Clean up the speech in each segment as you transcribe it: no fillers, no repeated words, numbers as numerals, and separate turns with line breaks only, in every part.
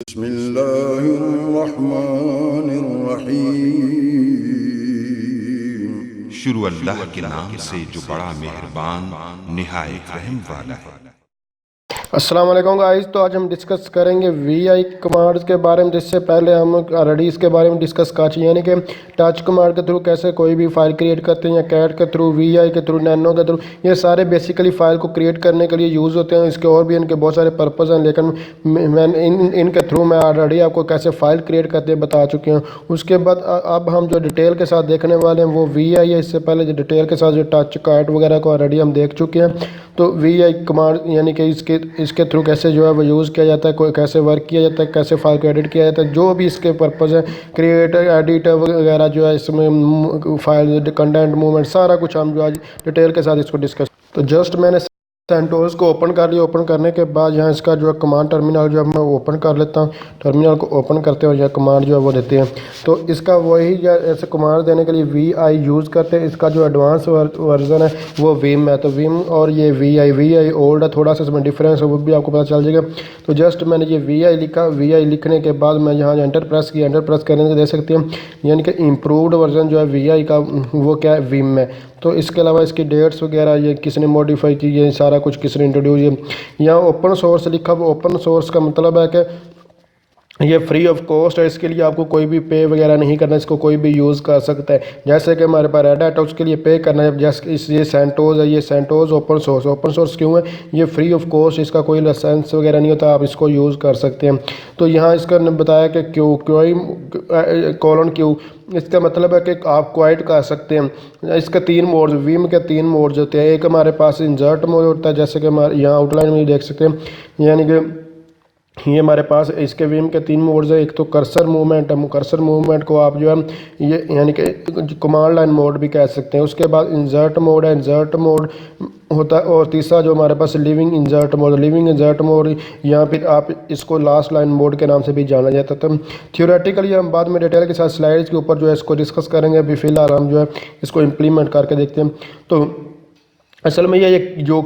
बिस्मिल्लाहिर्रहमानिर्रहीम।
शुरू अल्लाह के नाम से जो बड़ा मेहरबान निहायत रहम वाला है।
अस्सलाम वालेकुम गाइस। तो आज हम डिस्कस करेंगे VI कमांड्स के बारे में। जिससे पहले हम ऑलरेडी इसके बारे में डिस्कस कर चुके हैं, यानी कि टच कमांड के थ्रू कैसे कोई भी फाइल क्रिएट करते हैं, या कैट के थ्रू, VI के थ्रू, नैनो के थ्रू। ये सारे बेसिकली फाइल को क्रिएट करने के लिए यूज़ होते हैं। इसके और भी इनके बहुत सारे पर्पज़ हैं, लेकिन मैं इनके थ्रू मैं ऑलरेडी आपको कैसे फ़ाइल क्रिएट करते हैं बता चुके हैं। उसके बाद अब हम जो डिटेल के साथ देखने वाले हैं वो VI है। इससे पहले जो डिटेल के साथ जो टच कैट वगैरह को ऑलरेडी हम देख चुके हैं। तो VI कमांड यानी कि इसके थ्रू कैसे जो है वो यूज़ किया जाता है, कोई कैसे वर्क किया जाता है, कैसे फाइल को एडिट किया जाता है, जो भी इसके पर्पज़ है, क्रिएटर एडिटर वगैरह जो है, इसमें फाइल कंटेंट मूवमेंट सारा कुछ हम जो आज डिटेल के साथ इसको डिस्कस। तो जस्ट मैंने सेंटोस को ओपन कर लिया। ओपन करने के बाद यहाँ इसका जो है कमांड टर्मिनल जो है मैं ओपन कर लेता हूँ। टर्मिनल को ओपन करते हैं और यह कमांड जो है वो देते हैं। तो इसका वही ऐसे कमांड देने के लिए VI यूज़ करते हैं। इसका जो एडवांस वर्जन है वो विम है। तो विम और ये VI ओल्ड है, थोड़ा सा इसमें डिफरेंस है, वो भी आपको पता चल जाएगा। तो जस्ट मैंने ये VI लिखा। VI लिखने के बाद मैं यहाँ एंटर प्रेस किया। एंटर प्रेस करने से दे सकते हैं, यानी कि इम्प्रूव्ड वर्जन जो है VI का वो क्या है, विम है। तो इसके अलावा इसकी डेट्स वगैरह ये किसने मॉडिफाई की, ये सारा कुछ किसने इंट्रोड्यूस किया। यहाँ ओपन सोर्स लिखा। ओपन सोर्स का मतलब है कि ये फ्री ऑफ कॉस्ट है। इसके लिए आपको कोई भी पे वगैरह नहीं करना, इसको कोई भी यूज़ कर सकता है। जैसे कि हमारे पास रेड हैट है, उसके लिए पे करना है। जैसे ये सेंटोस है, ये CentOS open source. Open source क्यों है? ये फ्री ऑफ कॉस्ट, इसका कोई लाइसेंस वगैरह नहीं होता, आप इसको यूज़ कर सकते हैं। तो यहाँ इसका बताया कि क्यू इसका मतलब है कि आप क्वाइट कर सकते हैं। इसके 3 मोड्स, विम के 3 मोड्स होते हैं। एक हमारे पास इंसर्ट मोड होता है, जैसे कि हमारे यहाँ आउटलाइन में देख सकते हैं, यानी कि ये हमारे पास इसके विम के 3 मोड्स है। एक तो कर्सर मूवमेंट है। कर्सर मूवमेंट को आप जो है ये यानी कि कमांड लाइन मोड भी कह सकते हैं। उसके बाद इंसर्ट मोड है, इंसर्ट मोड होता है। और तीसरा जो हमारे पास living insert mode. Living insert mode या फिर आप इसको लास्ट लाइन मोड के नाम से भी जाना जाता है। तो थियोरेटिकली हम बाद में डिटेल के साथ स्लाइड्स के ऊपर जो है इसको डिस्कस करेंगे। अभी फ़िलहाल हम जो है इसको इम्प्लीमेंट करके देखते हैं। तो असल में ये जो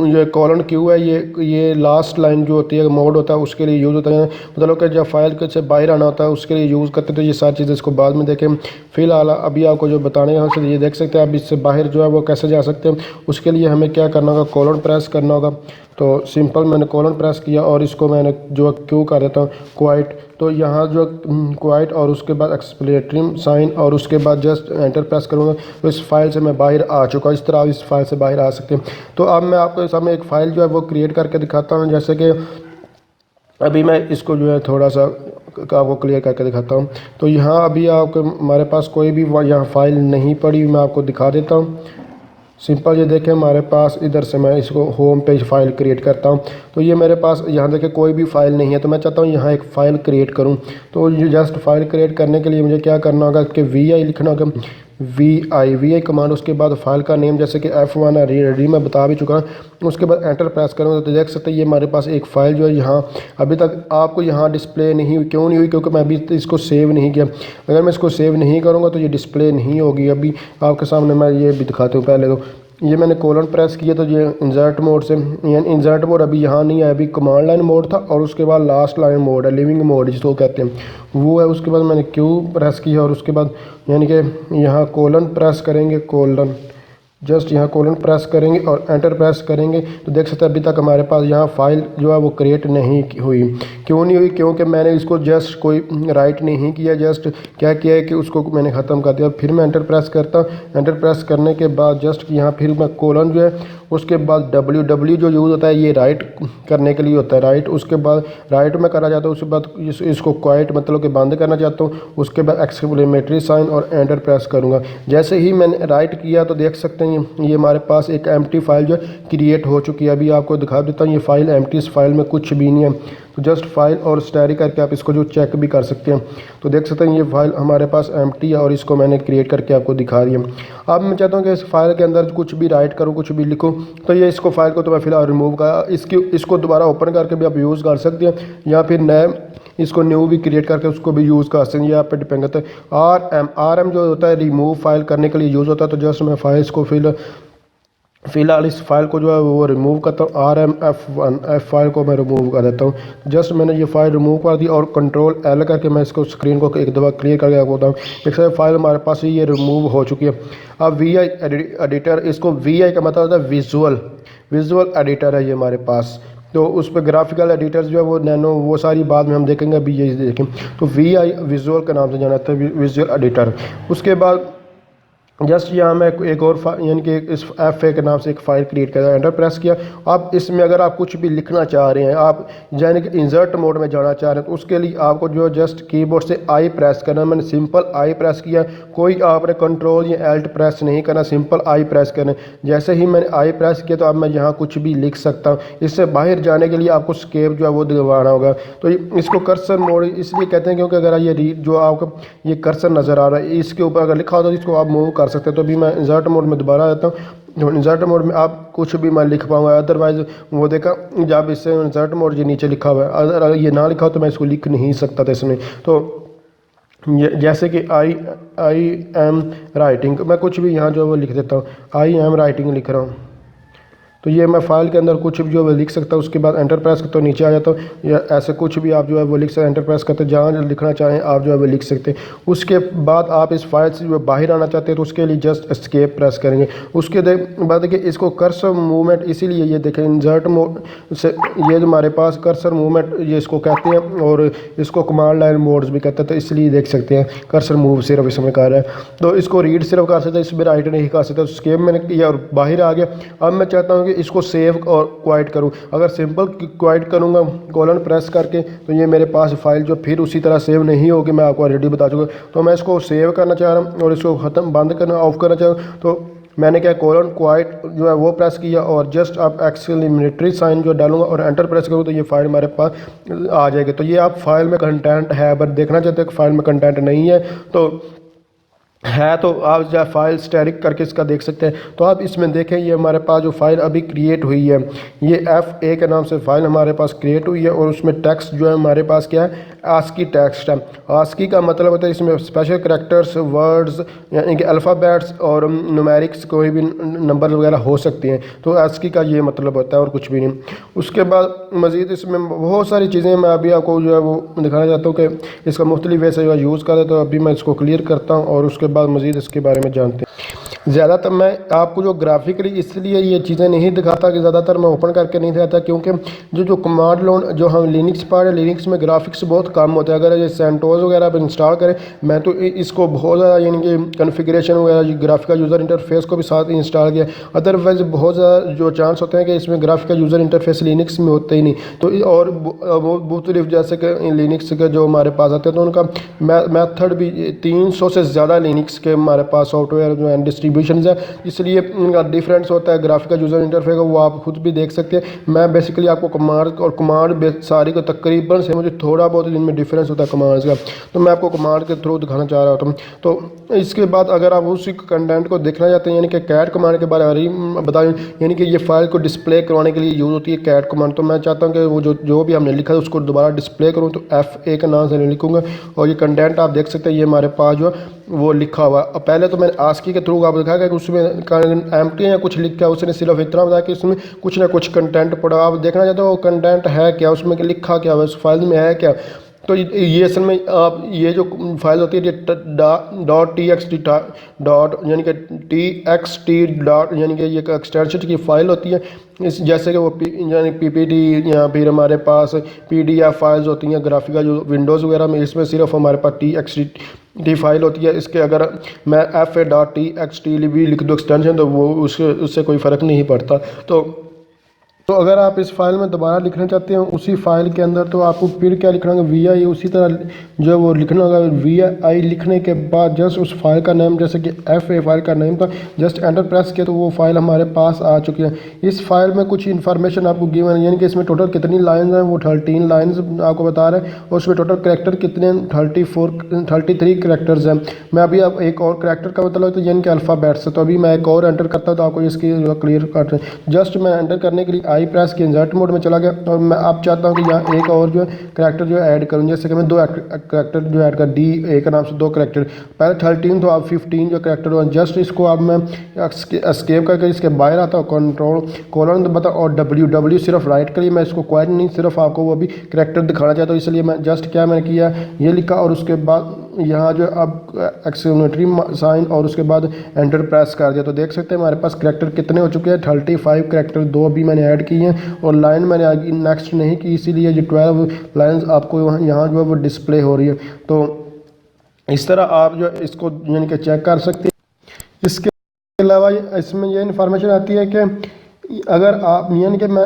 ये कॉलन क्यू है, ये लास्ट लाइन जो होती है मोड होता है उसके लिए यूज़ होता है। मतलब कि जब फाइल से बाहर आना होता है उसके लिए यूज़ करते हैं। तो ये सारी चीज़ें इसको बाद में देखें। फिलहाल अभी आपको जो बताने हैं ये देख सकते हैं। अब इससे बाहर जो है वो कैसे जा सकते हैं, उसके लिए हमें क्या करना होगा, कॉलन प्रेस करना होगा। तो सिंपल मैंने कॉलन प्रेस किया और इसको मैंने जो क्यू कर देता हूँ क्वाइट। तो यहाँ जो क्वाइट और उसके बाद एक्सप्लेनेटरी साइन और उसके बाद जस्ट एंटर प्रेस करूँगा तो इस फाइल से मैं बाहर आ चुका हूँ। इस तरह इस फाइल से बाहर आ सकते हैं। तो अब मैं आपके सामने एक फ़ाइल जो है वो क्रिएट करके दिखाता हूँ। जैसे कि अभी मैं इसको जो है थोड़ा सा आपको क्लियर करके दिखाता हूँ। तो यहाँ अभी आपको हमारे पास कोई भी यहाँ फ़ाइल नहीं पड़ी, मैं आपको दिखा देता हूँ। सिंपल ये देखें, हमारे पास इधर से मैं इसको होम पेज फाइल क्रिएट करता हूँ। तो ये मेरे पास यहाँ देखें कोई भी फाइल नहीं है। तो मैं चाहता हूँ यहाँ एक फ़ाइल क्रिएट करूँ। तो ये जस्ट फाइल क्रिएट करने के लिए मुझे क्या करना होगा कि VI लिखना होगा। VI कमांड, उसके बाद फाइल का नेम जैसे कि F1 है, रेडी मैं बता भी चुका हूँ। उसके बाद एंटर प्रेस करूँगा तो देख सकते हैं ये हमारे पास एक फ़ाइल जो है यहाँ अभी तक आपको यहाँ डिस्प्ले नहीं हुई। क्यों नहीं हुई? क्योंकि मैं अभी इसको सेव नहीं किया। अगर मैं इसको सेव नहीं करूँगा तो ये डिस्प्ले नहीं होगी। अभी आपके सामने मैं ये भी दिखाता हूँ। पहले तो ये मैंने कॉलन प्रेस किया तो ये इंसर्ट मोड से, यानी इंसर्ट मोड अभी यहाँ नहीं है, अभी कमांड लाइन मोड था। और उसके बाद लास्ट लाइन मोड है, लिविंग मोड जिसको कहते हैं वो है। उसके बाद मैंने क्यू प्रेस किया और उसके बाद यानी कि यहाँ कॉलन प्रेस करेंगे, कॉलन जस्ट यहाँ कॉलन प्रेस करेंगे और एंटर प्रेस करेंगे तो देख सकते हैं अभी तक हमारे पास यहाँ फाइल जो है वो क्रिएट नहीं हुई। क्यों नहीं हुई? क्योंकि मैंने इसको जस्ट कोई राइट नहीं किया, जस्ट क्या किया है कि उसको मैंने ख़त्म कर दिया। फिर मैं एंटर प्रेस करता हूँ। एंटर प्रेस करने के बाद जस्ट यहाँ फिर मैं कॉलन जो है, उसके बाद W जो यूज़ होता है ये राइट करने के लिए होता है, राइट। उसके बाद राइट में करना चाहता हूँ। उसके बाद इसको क्वाइट मतलब कि बंद करना चाहता हूँ। उसके बाद एक्सक्लेमेटरी साइन और एंटर प्रेस करूँगा। जैसे ही मैंने राइट किया तो देख सकते हैं ये हमारे पास एक एम्प्टी फाइल जो क्रिएट हो चुकी है। अभी आपको दिखा देता हूँ ये फाइल एम्प्टी, इस फाइल में कुछ भी नहीं है। तो जस्ट फाइल और स्टैरी करके आप इसको जो चेक भी कर सकते हैं। तो देख सकते हैं ये फाइल हमारे पास एम्प्टी है और इसको मैंने क्रिएट करके आपको दिखा दिया। अब मैं चाहता हूँ कि इस फाइल के अंदर कुछ भी राइट करूँ, कुछ भी लिखूँ। तो ये इसको फाइल को तो मैं फिलहाल रिमूव कर इसको दोबारा ओपन करके भी आप यूज़ कर सकते हैं, या फिर नए इसको न्यू भी क्रिएट करके उसको भी यूज़ कर सकते हैं। ये आप पे डिपेंड करता है। RM जो होता है रिमूव फाइल करने के लिए यूज़ होता है। तो जस्ट मैं फाइल्स को फिर फ़िलहाल इस फाइल को जो है वो रिमूव करता हूँ। RMF1 फाइल को मैं रिमूव कर देता हूँ। जस्ट मैंने ये फाइल रिमूव कर दी और कंट्रोल L करके मैं इसको स्क्रीन को एक दफ़ा क्लियर करके आपको बताऊँ। एक सारी फाइल हमारे पास ये रिमूव हो चुकी है। अब VI एडिटर, इसको VI का मतलब होता है विजुअल एडिटर है ये हमारे पास। तो उस पर ग्राफिकल एडिटर्स जो है वो नैनो वो सारी बाद में हम देखेंगे, अभी ये देखें। तो VI विजुअल के नाम से जाना जाता है, विजुअल एडिटर। उसके बाद जस्ट यहाँ मैं एक और यानी कि इस FA के नाम से एक फ़ाइल क्रिएट किया, एंटर प्रेस किया। अब इसमें अगर आप कुछ भी लिखना चाह रहे हैं, आप यानी कि इंसर्ट मोड में जाना चाह रहे हैं, तो उसके लिए आपको जो जस्ट कीबोर्ड से I प्रेस करना है। मैंने सिंपल I प्रेस किया, कोई आपने कंट्रोल या Alt प्रेस नहीं करना, सिंपल I प्रेस करना। जैसे ही मैंने I प्रेस किया तो अब मैं यहाँ कुछ भी लिख सकता हूँ। इससे बाहर जाने के लिए आपको स्केप जो है वो दबाना होगा। तो इसको कर्सर मोड इसलिए कहते हैं क्योंकि अगर ये जो आपको ये कर्सर नज़र आ रहा है, इसके ऊपर अगर लिखा हो तो इसको आप मूव कर सकते हैं। तो अभी मैं इंसर्ट मोड में दोबारा आता हूँ। इंसर्ट मोड में आप कुछ भी मैं लिख पाऊँगा, अदरवाइज़ वो देखा जब इससे इंसर्ट मोड जो नीचे लिखा हुआ है, अगर ये ना लिखा हो तो मैं इसको लिख नहीं सकता था इसमें। तो जैसे कि आई एम राइटिंग, मैं कुछ भी यहाँ जो वो लिख देता हूँ, आई एम राइटिंग लिख रहा हूँ। तो ये मैं फाइल के अंदर कुछ भी जो है लिख सकता हूँ। उसके बाद एंटर प्रेस करता हूँ, नीचे आ जाता हूँ, या ऐसे कुछ भी आप जो है वो लिख सकते हैं। एंटर प्रेस करते जहाँ लिखना चाहें आप जो है वो लिख सकते हैं। उसके बाद आप इस फाइल से जो बाहर आना चाहते हैं तो उसके लिए जस्ट एस्केप प्रेस करेंगे। उसके बाद देखिए इसको कर्सर मूवमेंट, इसीलिए ये देखें इंसर्ट मोड से ये जो हमारे पास कर्सर मूवमेंट ये इसको कहते हैं, और इसको कमांड लाइन मोड्स भी कहते हैं। तो इसलिए देख सकते हैं कर्सर मूव सिर्फ इसमें कर रहा है। तो इसको रीड सिर्फ कर सकते हैं, इसमें राइट नहीं कर सकते। स्केप मैंने किया और बाहर आ गया। अब मैं चाहता हूँ कि इसको सेव और क्वाइट करूँ। अगर सिंपल क्वाइट करूँगा कॉलन प्रेस करके तो ये मेरे पास फाइल जो फिर उसी तरह सेव नहीं होगी, मैं आपको ऑलरेडी बता चुका। तो मैं इसको सेव करना चाह रहा हूँ और इसको ख़त्म बंद करना ऑफ करना चाह रहा हूँ। तो मैंने क्या कॉलन क्वाइट जो है वो प्रेस किया और जस्ट आप एक्सक्लेमेटरी साइन जो डालूंगा और एंटर प्रेस करूँ तो ये फाइल हमारे पास आ जाएगी। तो ये आप फाइल में कंटेंट है, बट देखना चाहते हैं कि फाइल में कंटेंट नहीं है तो है, तो आप जो फाइल स्टैटिक करके इसका देख सकते हैं। तो आप इसमें देखें ये हमारे पास जो फाइल अभी क्रिएट हुई है, ये FA के नाम से फाइल हमारे पास क्रिएट हुई है। और उसमें टेक्स्ट जो है हमारे पास क्या है, ASCII टेक्स्ट है। ASCII का मतलब होता है इसमें स्पेशल करैक्टर्स, वर्ड्स यानी कि अल्फ़ाबेट्स और न्यूमेरिक्स कोई भी नंबर वगैरह हो सकती हैं। तो ASCII का ये मतलब होता है और कुछ भी नहीं। उसके बाद मज़ीद इसमें बहुत सारी चीज़ें मैं अभी आपको जो है वो दिखाना चाहता हूँ कि इसका मुख्तलिफ वे से जो यूज़ करें। तो अभी मैं इसको क्लियर करता हूँ और उसके बाद मज़ीद इसके बारे में जानते हैं। ज़्यादातर मैं आपको जो ग्राफिकली इसलिए ये चीज़ें नहीं दिखाता कि ज़्यादातर मैं ओपन करके नहीं दिखाता, क्योंकि जो कमांड लोन जो हम लिनक्स पर है, लिनक्स में ग्राफिक्स बहुत कम होते हैं। अगर ये सेंटोस वगैरह पर इंस्टॉल करें, मैं तो इसको बहुत ज़्यादा यानी कि कन्फिग्रेशन वगैरह ग्राफिकल यूज़र इंटरफेस को भी साथ इंस्टॉल किया। अदरवाइज बहुत ज़्यादा जो चांस होते हैं कि इसमें ग्राफिकल यूज़र इंटरफेस लिनक्स में होते ही नहीं। तो और मुख्तलिफ जैसे कि लिनक्स के जो हमारे पास आते हैं तो उनका मेथड भी 300 से ज़्यादा लिनक्स के हमारे पास सॉफ्टवेयर जो है डिस्ट्रीब्यूशन है, इसलिए इनका डिफरेंस होता है ग्राफिकल यूज़र इंटरफेस का, वो आप खुद भी देख सकते हैं। मैं बेसिकली आपको कमांड और कमांड सारी को तकरीबन से मुझे थोड़ा बहुत इनमें डिफरेंस होता है कमांड्स का, तो मैं आपको कमांड के थ्रू दिखाना चाह रहा हूँ। तो इसके बाद अगर आप उसी कंटेंट को देखना चाहते हैं, यानी कि कैट कमांड के बारे में बताएं, यानी कि ये फाइल को डिस्प्ले करवाने के लिए यूज़ होती है कैट कमांड। तो मैं चाहता हूँ कि वो जो भी हमने लिखा है उसको दोबारा डिस्प्ले करूँ, तो FA के नाम से लिखूँगा और ये कंटेंट आप देख सकते हैं ये हमारे पास जो वो लिखा हुआ। अब पहले तो मैंने ASCII के थ्रू आपको दिखाया कि उसमें एम्प्टी या कुछ लिखा है, उसने सिर्फ इतना बताया कि उसमें कुछ ना कुछ कंटेंट पड़ा। आप देखना चाहते हो वो कंटेंट है क्या, उसमें लिखा क्या हुआ, उस फाइल में है क्या। तो ये असल में आप ये जो फाइल होती है .txt डॉट यानी कि txt डॉट यानी कि ये एक्सटेंशन की फ़ाइल होती है। इस जैसे कि वो यानी PPT या फिर हमारे पास PDF फाइल्स होती हैं ग्राफिकल जो विंडोज़ वगैरह में, इसमें सिर्फ हमारे पास txt फाइल होती है। इसके अगर मैं FA.txt भी लिख दूँ एक्सटेंशन तो वो उससे कोई फ़र्क नहीं पड़ता। तो अगर आप इस फाइल में दोबारा लिखना चाहते हैं उसी फाइल के अंदर, तो आपको फिर क्या लिखना होगा, VI उसी तरह जो वो लिखना होगा। VI लिखने के बाद जस्ट उस फाइल का नाम, जैसे कि FA फाइल का नाम था, जस्ट एंटर प्रेस किया तो वो फाइल हमारे पास आ चुकी है। इस फाइल में कुछ इन्फॉर्मेशन आपको गिवन है, यानी कि इसमें टोटल कितनी लाइन्स हैं, वो 13 लाइन्स आपको बता रहे हैं। और उसमें टोटल करैक्टर कितने 33 करैक्टर्स हैं। मैं अभी अब एक और करैक्टर का मतलब तो यानी कि अल्फ़ाबेट्स है। तो अभी मैं एक और एंटर करता हूँ तो आपको इसकी क्लियर कर जस्ट मैं एंटर करने के लिए आई प्रेस की इंसर्ट मोड में चला गया और मैं अब चाहता हूँ कि यहाँ एक और जो है करैक्टर जो ऐड करूँ। जैसे कि मैं दो करैक्टर जो ऐड कर डी ए के नाम से दो करैक्टर, पहले 13 तो अब 15 जो करैक्टर हुआ। जस्ट इसको अब मैं एस्केप करके इसके बाहर आता हूँ, कंट्रोल कोलन दबाता और डब्ल्यू सिर्फ राइट के लिए, मैं इसको क्वाइट नहीं सिर्फ आपको वो भी करैक्टर दिखाना चाहता हूँ, इसलिए मैं जस्ट क्या मैंने किया ये लिखा और उसके बाद यहाँ जो अब एक्सक्लेमेटरी साइन और उसके बाद एंटर प्रेस कर दिया। तो देख सकते हैं हमारे पास करैक्टर कितने हो चुके हैं, 35 करैक्टर, 2 भी मैंने ऐड किए हैं और लाइन मैंने आगे नेक्स्ट नहीं की, इसीलिए जो 12 लाइन्स आपको यहाँ जो है वो डिस्प्ले हो रही है। तो इस तरह आप जो इसको यानी कि चेक कर सकते हैं। इसके अलावा इसमें ये इन्फॉर्मेशन आती है कि अगर आप यानी कि मैं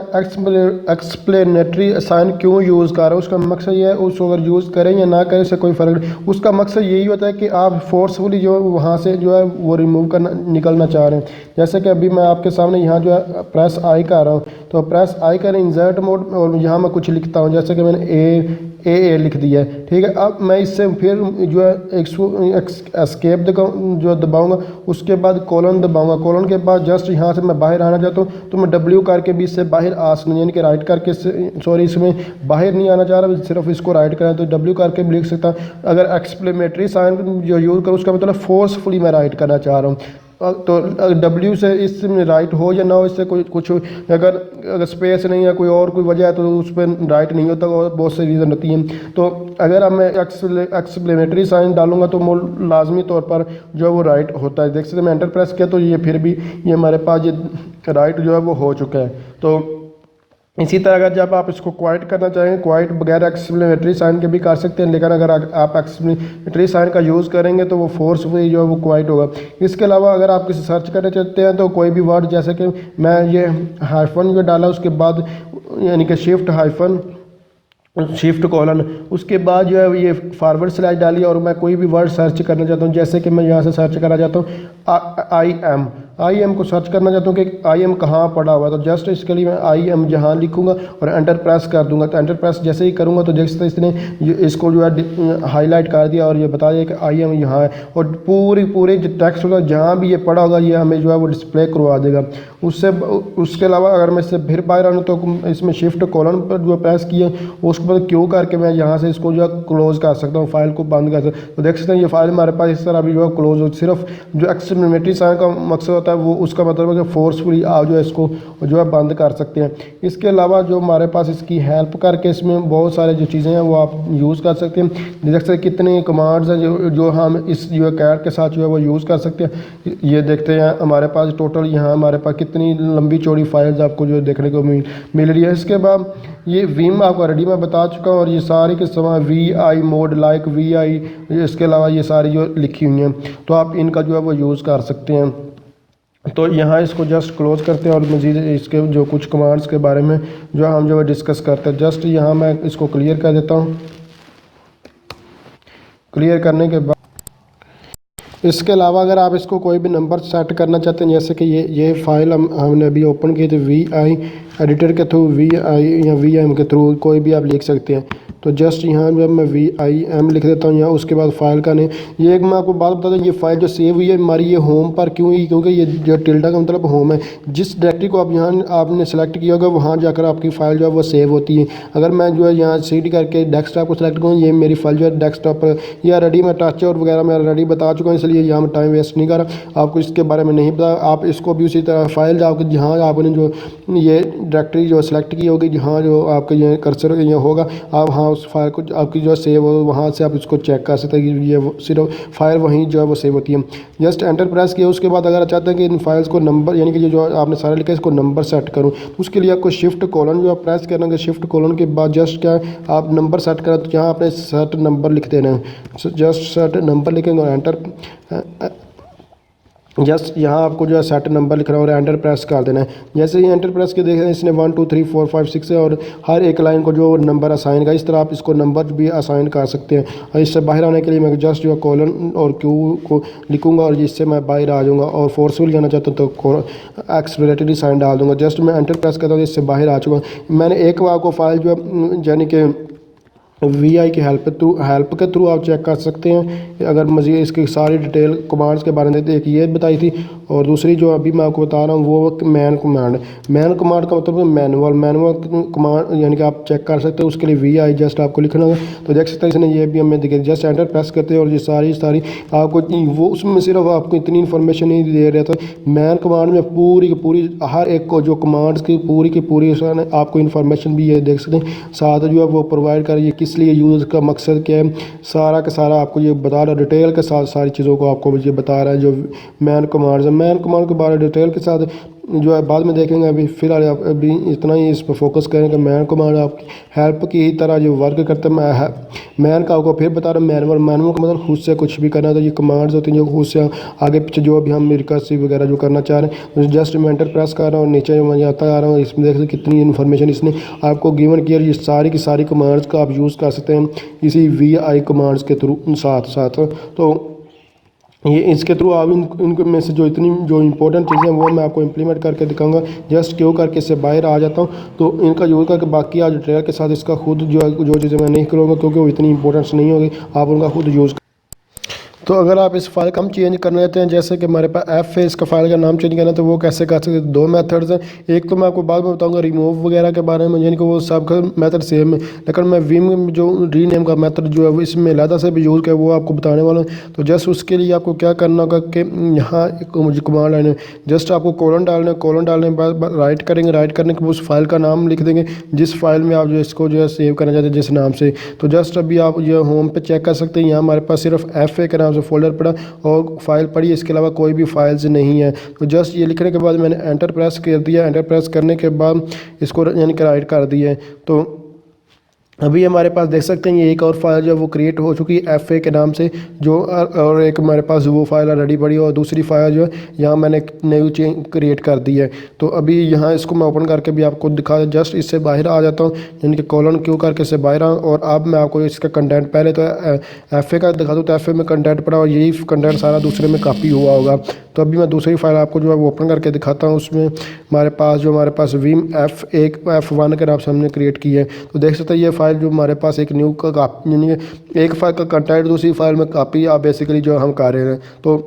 एक्सप्लेनेटरी साइन क्यों यूज़ कर रहा हूँ, उसका मकसद ये है उसको अगर यूज़ करें या ना करें इससे कोई फ़र्क नहीं, उसका मकसद यही होता है कि आप फोर्सफुली जो वहाँ से जो है वो रिमूव करना निकलना चाह रहे हैं। जैसे कि अभी मैं आपके सामने यहाँ जो है प्रेस आई कर रहा हूँ, तो प्रेस आई कर इंसर्ट मोड और यहाँ मैं कुछ लिखता हूँ, जैसे कि मैंने ए लिख दिया है, ठीक है। अब मैं इससे फिर जो है एस्केप जो दबाऊंगा, उसके बाद कोलन दबाऊंगा, कोलन के बाद जस्ट यहाँ से मैं बाहर आना चाहता हूँ तो मैं डब्ल्यू करके भी इससे बाहर आ सकूँ, यानी कि राइट करके सॉरी इसमें बाहर नहीं आना चाह रहा, सिर्फ इसको राइट करना तो डब्ल्यू करके भी लिख सकता हूँ। अगर एक्सप्लेमेटरी साइन जो यूज़ करूँ उसका मतलब फोर्सफुली मैं राइट करना चाह रहा हूँ, तो डब्ल्यू से इसमें राइट हो या ना हो, इससे कोई कुछ अगर स्पेस नहीं है कोई और कोई वजह है तो उस पर राइट नहीं होता और बहुत से रीज़न होती हैं। तो अगर अब मैं एक्सप्लेनेटरी साइन डालूंगा तो लाजमी तौर पर जो है वो राइट होता है। देख सकते मैं एंटर प्रेस किया तो ये फिर भी ये हमारे पास ये राइट जो है वो हो चुका है। तो इसी तरह अगर जब आप इसको क्वाइट करना चाहें, क्वाइट बगैर एक्सप्लेनेटरी साइन के भी कर सकते हैं, लेकिन अगर आप एक्सप्लेनेटरी साइन का यूज़ करेंगे तो वो फोर्सफुली जो है वो क्वाइट होगा। इसके अलावा अगर आप किसी सर्च करना चाहते हैं तो कोई भी वर्ड, जैसे कि मैं ये हाइफन जो डाला उसके बाद यानी कि शिफ्ट कॉलन, उसके बाद जो है ये फॉरवर्ड स्लैश डाली और मैं कोई भी वर्ड सर्च करना चाहता हूँ, जैसे कि मैं यहाँ से सर्च करना चाहता हूँ आई एम को सर्च करना चाहता हूँ कि आई एम कहाँ पड़ा हुआ है, तो जस्ट इसके लिए मैं आई एम जहाँ लिखूँगा और एंटर प्रेस कर दूँगा। तो एंटर प्रेस जैसे ही करूँगा तो जैसे इसने इसको जो है हाईलाइट कर दिया और ये बता दिया कि आई एम यहाँ है, और पूरे जो टेक्स्ट होगा जहाँ भी ये पड़ा होगा ये हमें जो है वो डिस्प्ले करवा देगा। उसके अलावा अगर मैं इससे फिर बाहर आऊँ तो इसमें शिफ्ट कॉलन पर जो प्रेस किया उसके बाद क्यों करके मैं यहाँ से इसको जो है क्लोज़ कर सकता हूँ, फाइल को बंद कर सकता हूँ। तो देख सकते हैं ये फाइल हमारे पास इस तरह भी जो है क्लोज हो। सिर्फ जो एक्सप्लेनेटरी साइन का मकसद होता है वो उसका मतलब है कि फोर्सफुली आप जो है इसको जो है बंद कर सकते हैं। इसके अलावा जो हमारे पास इसकी हेल्प करके इसमें बहुत सारे जो चीज़ें हैं वो आप यूज़ कर सकते हैं। देख सकते हैं कितने कमांड्स हैं जो हम इस जो है कैट के साथ जो है वो यूज़ कर सकते हैं। ये देखते हैं हमारे पास टोटल यहाँ हमारे पास कितनी लंबी चौड़ी फाइल्स आपको जो देखने को मिल रही है। इसके बाद ये वीम आपको ऑलरेडी मैं बता चुका हूँ और ये सारी के समान VI मोड लाइक VI, इसके अलावा ये सारी जो लिखी हुई हैं तो आप इनका जो है वो यूज़ कर सकते हैं। तो यहाँ इसको जस्ट क्लोज करते हैं और मज़ीद इसके जो कुछ कमांड्स के बारे में जो हम जो है डिस्कस करते हैं। जस्ट यहाँ मैं इसको क्लियर कर देता हूँ। क्लियर करने के बाद इसके अलावा अगर आप इसको कोई भी नंबर सेट करना चाहते हैं, जैसे कि ये फाइल हमने अभी ओपन की थी VI एडिटर के थ्रू VI या VIM के थ्रू कोई भी आप लिख सकते हैं। तो जस्ट यहाँ जब मैं VIM लिख देता हूँ यहाँ, उसके बाद फाइल का नेम, ये एक मैं आपको बात बता दूँ, ये फाइल जो सेव हुई है हमारी ये होम पर क्यों हुई, क्योंकि ये जो टिल्डा का मतलब होम है। जिस डायरेक्टरी को आप यहाँ आपने सेलेक्ट किया होगा वहाँ जाकर आपकी फ़ाइल जो है वो सेव होती है। अगर मैं जो है यहाँ CD करके डेस्कटॉप को सेलेक्ट करूँ, ये मेरी फाइल जो है डेस्कटॉप पर या ऑलरेडी मैं टच और वगैरह मैं ऑलरेडी बता चुका हूँ, इसलिए यहाँ मैं टाइम वेस्ट नहीं कर रहा। आपको इसके बारे में नहीं पता, आप इसको भी उसी तरह फाइल जाओगे जहाँ आपने जो ये डायरेक्टरी जो सेलेक्ट की होगी, जहाँ जो आपका ये कर्सर ये होगा, आप हाँ उस फाइल को आपकी जो सेव हो वहाँ से आप इसको चेक कर सकते हैं कि ये सिर्फ फाइल वहीं जो है वो सेव होती है। जस्ट एंटर प्रेस किया, उसके बाद अगर चाहते हैं कि इन फाइल्स को नंबर यानी कि ये जो आपने सारे लिखा है इसको नंबर सेट करूँ, उसके लिए आपको शिफ्ट कॉलन जो आप प्रेस करना है। शिफ्ट कॉलन के बाद जस्ट क्या आप नंबर सेट करें तो यहाँ आपने सेट नंबर लिख देना है। जस्ट सेट नंबर लिखेंगे और एंटर, जस्ट यहाँ आपको जो है सेट नंबर लिख रहा है और एंटर प्रेस कर देना है। जैसे ही एंटर प्रेस के देखें इसने 1 2 3 4 5 6 है और हर एक लाइन को जो नंबर असाइन का, इस तरह आप इसको नंबर भी असाइन कर सकते हैं। और इससे बाहर आने के लिए मैं जस्ट जो है कॉलन और क्यू को लिखूंगा और इससे मैं बाहर आ जाऊँगा और फोर्सफुल जाना चाहता हूँ तो एक्सप्लेनेटरी साइन डाल दूँगा। जस्ट मैं एंटर प्रेस करता हूँ, इससे बाहर आ चुका हूँ। मैंने एक बार को फाइल जो है यानी कि VI की हेल्प के थ्रू आप चेक कर सकते हैं। अगर मज़ीद इसकी सारी डिटेल कमांड्स के बारे में एक ये बताई थी, और दूसरी जो अभी मैं आपको बता रहा हूँ वो मैन कमांड का मतलब मैनुअल कमांड, यानी कि आप चेक कर सकते हैं। उसके लिए VI जस्ट आपको लिखना होगा। तो देख सकते हैं इसने ये भी हमें दिखे, जस्ट एंटर प्रेस करते हैं और ये सारी आपको वो उसमें सिर्फ आपको इतनी इन्फॉर्मेशन नहीं दे रहा था। मैन कमांड में पूरी की पूरी हर एक को जो कमांड्स की पूरी आपको इन्फॉर्मेशन भी ये देख सकते हैं, साथ जो है वो प्रोवाइड कर, ये किस लिए यूज़ का मकसद क्या है, सारा का सारा आपको ये बता रहा है। डिटेल के साथ सारी चीज़ों को आपको ये बता रहा है जो मैन कमांड के बारे में डिटेल के साथ जो है बाद में देखेंगे। अभी फ़िलहाल आप अभी इतना ही इस पर फोकस करें कि मैन कमांड आपकी हेल्प की ही तरह जो वर्क करते हैं। मैन का आपको फिर बता रहा हूँ, मैनुअल का मतलब खुद से कुछ भी करना, तो ये कमांड्स होती हैं जो खुद से आगे पीछे जो भी हम रिकर्सिव वगैरह जो करना चाह रहे हैं, तो जस्ट मैं एंटर प्रेस कर रहा हूँ और नीचे मैं आता आ रहा हूँ। इसमें देख सकते कितनी इन्फॉर्मेशन इसने आपको गिवन किया। ये सारी की सारी कमांड्स का आप यूज़ कर सकते हैं इसी VI कमांड्स के थ्रू साथ। तो ये इसके थ्रू आप इनके में से जो इंपॉर्टेंट चीज़ें हैं वो मैं आपको इम्प्लीमेंट करके दिखाऊंगा। जस्ट क्यों करके इससे बाहर आ जाता हूँ, तो इनका यूज़ करके बाकी आज ट्रेलर के साथ इसका खुद जो चीज़ें मैं नहीं करूँगा क्योंकि वो इतनी इंपॉर्टेंस नहीं होगी, आप उनका खुद यूज़। तो अगर आप इस फाइल का हम चेंज करना चाहते हैं, जैसे कि हमारे पास F है, इसका फाइल का नाम चेंज करना है, तो वो कैसे कर सकते हैं। 2 मेथड्स हैं। एक तो मैं आपको बाद में बताऊंगा रिमूव वगैरह के बारे में, यानी कि वो सब का मेथड सेम है, लेकिन मैं विम जो रीनेम का मेथड जो है वो इसमें अलहदा से भी यूज़ किया वो आपको बताने वाला हूँ। तो जस्ट उसके लिए आपको क्या करना होगा कि यहाँ मुझे कमांड लाइन है, जस्ट आपको कोलन डालना है। कोलन डालने के बाद राइट करेंगे, राइट करने के बाद उस फाइल का नाम लिख देंगे जिस फाइल में आप जो इसको जो है सेव करना चाहते हैं जिस नाम से। तो जस्ट अभी आप ये होम पे चेक कर सकते हैं, यहाँ हमारे पास सिर्फ FA के नाम से फोल्डर पड़ा और फाइल पड़ी, इसके अलावा कोई भी फाइल्स नहीं है। तो जस्ट ये लिखने के बाद मैंने एंटर प्रेस कर दिया। एंटर प्रेस करने के बाद इसको यानी कि राइट कर दिया है। तो अभी हमारे पास देख सकते हैं ये एक और फाइल जो है वो क्रिएट हो चुकी है FA के नाम से, जो और एक हमारे पास वो फाइल ऑलरेडी पड़ी है और दूसरी फाइल जो है यहाँ मैंने न्यू चेंज क्रिएट कर दी है। तो अभी यहाँ इसको मैं ओपन करके भी आपको दिखा, जस्ट इससे बाहर आ जाता हूँ, यानी कि कोलन क्यू करके इससे बाहर आऊँ। और अब मैं आपको इसका कंटेंट पहले तो FA का दिखा दूँ, तो FA में कंटेंट पड़ा और यही कंटेंट सारा दूसरे में कॉपी हुआ होगा। तो अभी मैं दूसरी फाइल आपको जो है वो ओपन करके दिखाता हूँ। उसमें हमारे पास विम F1 के नाम से हमने क्रिएट की है। तो देख सकते हैं ये फाइल जो हमारे पास एक न्यू का कापी, यानी एक फाइल का कंटेंट दूसरी फाइल में कापी आप बेसिकली जो हम कर रहे हैं। तो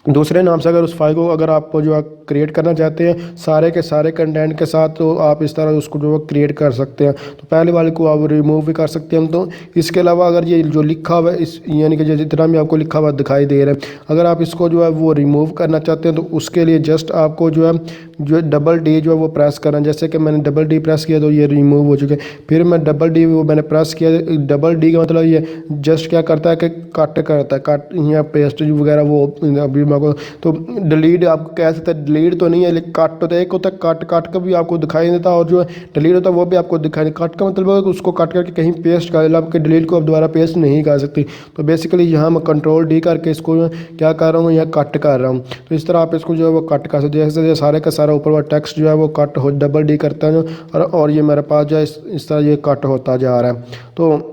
दूसरे नाम से अगर उस फाइल को अगर आप जो है क्रिएट करना चाहते हैं सारे के सारे कंटेंट के साथ, तो आप इस तरह उसको जो है क्रिएट कर सकते हैं। तो पहले वाले को आप रिमूव भी कर सकते हैं। तो इसके अलावा अगर ये जो लिखा हुआ है इस, यानी कि जितना भी आपको लिखा हुआ दिखाई दे रहा है, अगर आप इसको जो है वो रिमूव करना चाहते हैं तो उसके लिए जस्ट आपको जो है डबल D जो है वो प्रेस करना। जैसे कि मैंने डबल D प्रेस किया तो ये रिमूव हो चुके। फिर मैं डबल D वो मैंने प्रेस किया। डबल D का मतलब ये जस्ट क्या करता है कि कट करता है, कट या पेस्ट वगैरह वो अभी को। तो डिलीट आप कह सकते हैं, डिलीट तो नहीं है लेकिन कट होता है। एक होता है कट का भी आपको दिखाई देता है और जो है डिलीट होता है वो भी आपको दिखाई देता है। कट का मतलब है कि उसको कट करके कहीं पेस्ट कर लेना, आपके डिलीट को आप दोबारा पेस्ट नहीं कर सकती। तो बेसिकली यहाँ मैं कंट्रोल D करके इसको क्या कर रहा हूँ, यहाँ कट कर रहा हूँ। तो इस तरह आप इसको जो है वो कट कर सकते हैं। जैसे सारे का सारा ऊपर वाला टेक्स्ट जो है वो कट हो, डबल D करता है और ये मेरे पास जो है इस तरह ये कट होता जा रहा है। तो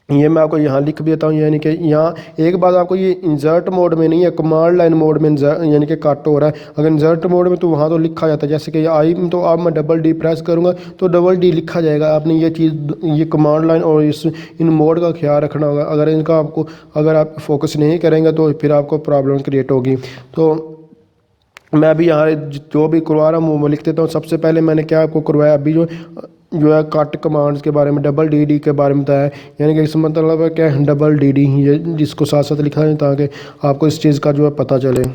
ये मैं आपको यहाँ लिख भी देता हूँ, यानी कि यहाँ एक बात आपको ये इंसर्ट मोड में नहीं है, कमांड लाइन मोड में यानी कि कट हो रहा है। अगर इंसर्ट मोड में तो वहाँ तो लिखा जाता है, जैसे कि आई तो अब मैं डबल D प्रेस करूँगा तो डबल D लिखा जाएगा। आपने ये चीज़ ये कमांड लाइन और इन मोड का ख्याल रखना होगा। अगर आप फोकस नहीं करेंगे तो फिर आपको प्रॉब्लम क्रिएट होगी। तो मैं अभी यहाँ जो भी करवा रहा हूँ वो लिख देता हूँ। सबसे पहले मैंने क्या आपको करवाया, अभी जो है कट कमांड्स के बारे में डबल D के बारे में बताया, यानी कि इसका मतलब है क्या डबल D ये जिसको साथ साथ लिखा है ताकि आपको इस चीज़ का जो है पता चले।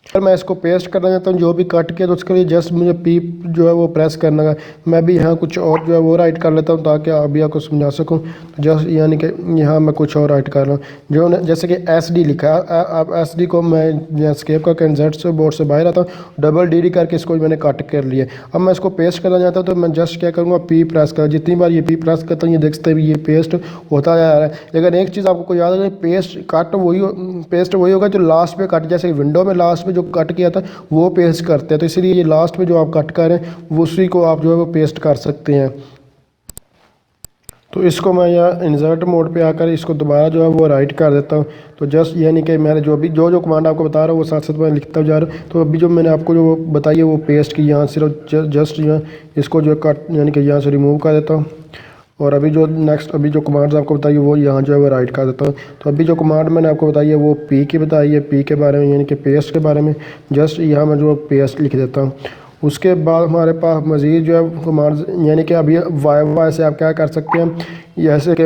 अगर मैं इसको पेस्ट करना चाहता हूँ जो भी कट किया, तो उसके लिए जस्ट मुझे P जो है वो प्रेस करना है। मैं भी यहाँ कुछ और जो है वो राइट कर लेता हूँ ताकि अभी आपको समझा सकूँ। जस्ट यानी कि यहाँ मैं कुछ और राइट कर रहा हूँ जो जैसे कि SD लिखा है। आप SD को मैं स्केप करके इंसर्ट से बोर्ड से बाहर आता हूँ, डबल D करके इसको मैंने कट कर लिया। अब मैं इसको पेस्ट करना चाहता हूँ तो मैं जस्ट क्या करूँगा, P प्रेस कर। जितनी बार ये P प्रेस करता हूँ ये देखते हैं ये पेस्ट होता जा रहा है। लेकिन एक चीज़ आपको याद है, पेस्ट वही होगा जो लास्ट पे कट, जैसे विंडो में लास्ट में जो कट किया था वो पेस्ट करते हैं। तो इसलिए ये लास्ट में जो आप कट कर रहे हैं वो उसी को आप जो है वो पेस्ट कर सकते हैं। तो इसको मैं यहाँ इंसर्ट मोड पे आकर इसको दोबारा जो है वो राइट कर देता हूँ। तो जस्ट यानी कि मैंने जो कमांड आपको बता रहा हूँ वो साथ साथ मैं लिखता जा रहा हूँ। तो अभी जो मैंने आपको जो बताई है वो पेस्ट की, यहाँ सिर्फ जस्ट यहाँ इसको जो कट यानी कि यहाँ से रिमूव कर देता हूँ और अभी जो नेक्स्ट अभी जो कमांड्स आपको बताइए वो यहाँ जो है वो राइट कर देता हूँ। तो अभी जो कमांड मैंने आपको बताई है वो पी की बताई है, पी के बारे में यानी कि पेस्ट के बारे में। जस्ट यहाँ मैं जो पेस्ट लिख देता हूँ। उसके बाद हमारे पास मज़ीद जो है कमांड्स यानी कि अभी वाई से आप क्या कर सकते हैं, जैसे कि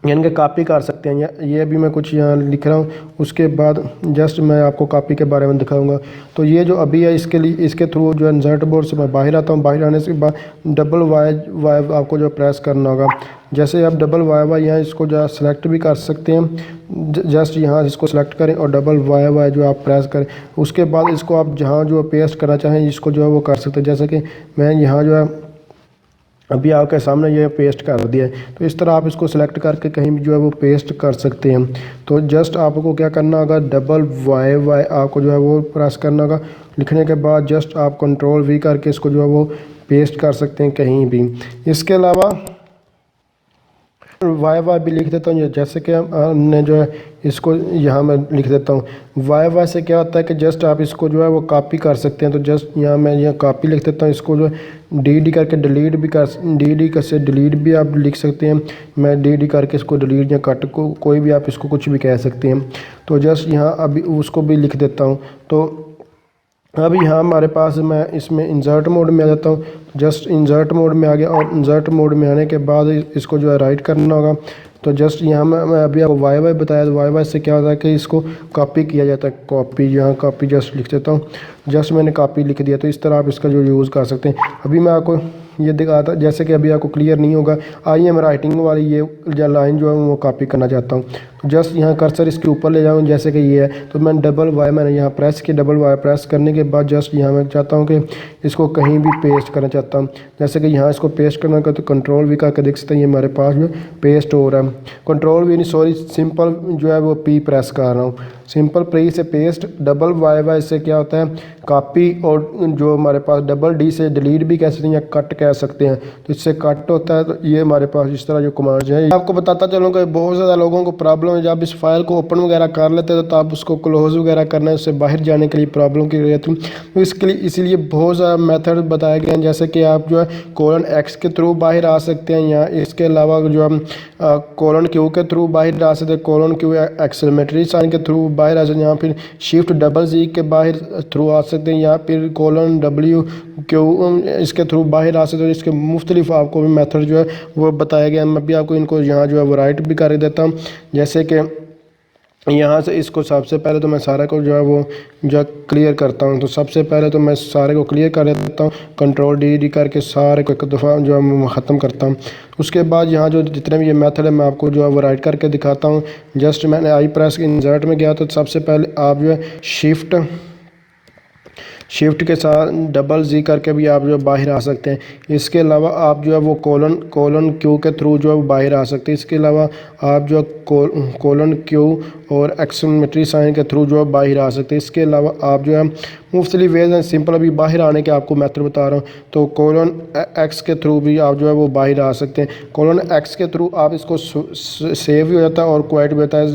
यानी कि कॉपी कर सकते हैं। ये भी मैं कुछ यहाँ लिख रहा हूँ। उसके बाद जस्ट मैं आपको कॉपी के बारे में दिखाऊंगा। तो ये जो अभी है इसके लिए इसके थ्रू जो है इंसर्ट बोर्ड से मैं बाहर आता हूँ। बाहर आने के बाद डबल वाई आपको जो प्रेस करना होगा। जैसे आप डबल वाई यहाँ इसको जो है सेलेक्ट भी कर सकते हैं। जस्ट यहाँ इसको सेलेक्ट करें और डबल वाई जो आप प्रेस करें। उसके बाद इसको आप जहाँ जो पेस्ट करना चाहें इसको जो है वो कर सकते हैं। जैसे कि मैं यहाँ जो है अभी आपके सामने ये पेस्ट कर दिया है। तो इस तरह आप इसको सेलेक्ट करके कहीं भी जो है वो पेस्ट कर सकते हैं। तो जस्ट आपको क्या करना होगा, डबल वाई आपको जो है वो प्रेस करना होगा। लिखने के बाद जस्ट आप कंट्रोल वी करके इसको जो है वो पेस्ट कर सकते हैं कहीं भी। इसके अलावा वाई भी लिख देता हूँ। जैसे कि हमने जो है इसको यहाँ मैं लिख देता हूँ। वाई से क्या होता है कि जस्ट आप इसको जो है वो कॉपी कर सकते हैं। तो जस्ट यहाँ मैं यहाँ कॉपी लिख देता हूँ। इसको जो है डी करके डिलीट भी कर डी से डिलीट भी आप लिख सकते हैं। मैं डी करके इसको डिलीट या कट को कोई भी आप इसको कुछ भी कह सकते हैं। तो जस्ट यहाँ अभी उसको भी लिख देता हूँ। तो अब यहाँ हमारे पास मैं इसमें इंसर्ट मोड में आ जाता हूँ। जस्ट इंसर्ट मोड में आ गया और इंसर्ट मोड में आने के बाद इसको जो है राइट करना होगा। तो जस्ट यहाँ मैं अभी आपको वाई बताया। तो वाई से क्या होता है कि इसको कॉपी किया जाता है। कॉपी यहाँ कॉपी जस्ट लिख देता हूँ। जस्ट मैंने कॉपी लिख दिया। तो इस तरह आप इसका जो यूज़ कर सकते हैं। अभी मैं आपको ये दिखाता, जैसे कि अभी आपको क्लियर नहीं होगा, आइए मैं राइटिंग वाली ये लाइन जो है वो कॉपी करना चाहता हूँ। तो जस्ट यहाँ कर्सर इसके ऊपर ले जाऊँ जैसे कि ये है। तो मैं डबल वाई मैंने यहाँ प्रेस किया। डबल वाई प्रेस करने के बाद जस्ट यहाँ मैं चाहता हूँ कि इसको कहीं भी पेस्ट करना चाहता हूँ। जैसे कि यहाँ इसको पेस्ट करना का तो कंट्रोल वी करके देख सकते हैं। ये हमारे पास जो पेस्ट हो रहा है। कंट्रोल वी नहीं सॉरी सिंपल जो है वो पी प्रेस कर रहा हूँ। सिंपल पी से पेस्ट, डबल वाई से क्या होता है कॉपी, और जो हमारे पास डबल डी से डिलीट भी कह सकते हैं या कट कह सकते हैं। तो इससे कट होता है। तो ये हमारे पास इस तरह जो कमांड्स हैं। आपको बताता चलूँ कि बहुत ज़्यादा लोगों को प्रॉब्लम है जब इस फाइल को ओपन वगैरह कर लेते हैं तो आप उसको क्लोज वगैरह करना है, उससे बाहर जाने के लिए प्रॉब्लम की रहती है। तो इसके लिए इसीलिए बहुत ज़्यादा मेथड बताए गए हैं। जैसे कि आप जो है :X के थ्रू बाहर आ सकते हैं, या इसके अलावा जो हम :Q के थ्रू बाहर आ सकते हैं, :Q एक्सेलरेटरी साइन के थ्रू बाहर आ सकते हैं, या फिर Shift+Z के बाहर थ्रू आ सकते हैं, या फिर :WQ इसके थ्रू बाहर आ सकते हैं। इसके मुख्तलिफ आपको भी मेथड जो है वो बताया गया। मैं भी आपको इनको यहाँ जो है वो राइट भी कर देता हूँ। जैसे कि यहाँ से इसको सबसे पहले तो मैं सारे को जो है वो जो क्लियर करता हूँ। तो सबसे पहले तो मैं सारे को क्लियर कर देता हूँ। कंट्रोल डी करके सारे को एक दफ़ा जो है मैं ख़त्म करता हूँ। उसके बाद यहाँ जो जितने भी ये मेथड है मैं आपको जो है वो राइट करके दिखाता हूँ। जस्ट मैंने आई प्रेस इंसर्ट में गया तो सबसे पहले आप जो है शिफ्ट के साथ डबल जी करके भी आप जो बाहर आ सकते हैं। इसके अलावा आप जो है वो :Q के थ्रू जो है बाहर आ सकते हैं। इसके अलावा आप जो :Q और एक्सक्लेमेटरी साइन के थ्रू जो है बाहर आ सकते हैं। इसके अलावा आप जो है मुख्तलिफ वेज हैं। सिंपल अभी बाहर आने के आपको मेथड बता रहा हूँ। तो :X के थ्रू भी आप जो है वो बाहर आ सकते हैं। :X के थ्रू आप इसको सेव भी हो जाता है और क्वाइट भी होता है।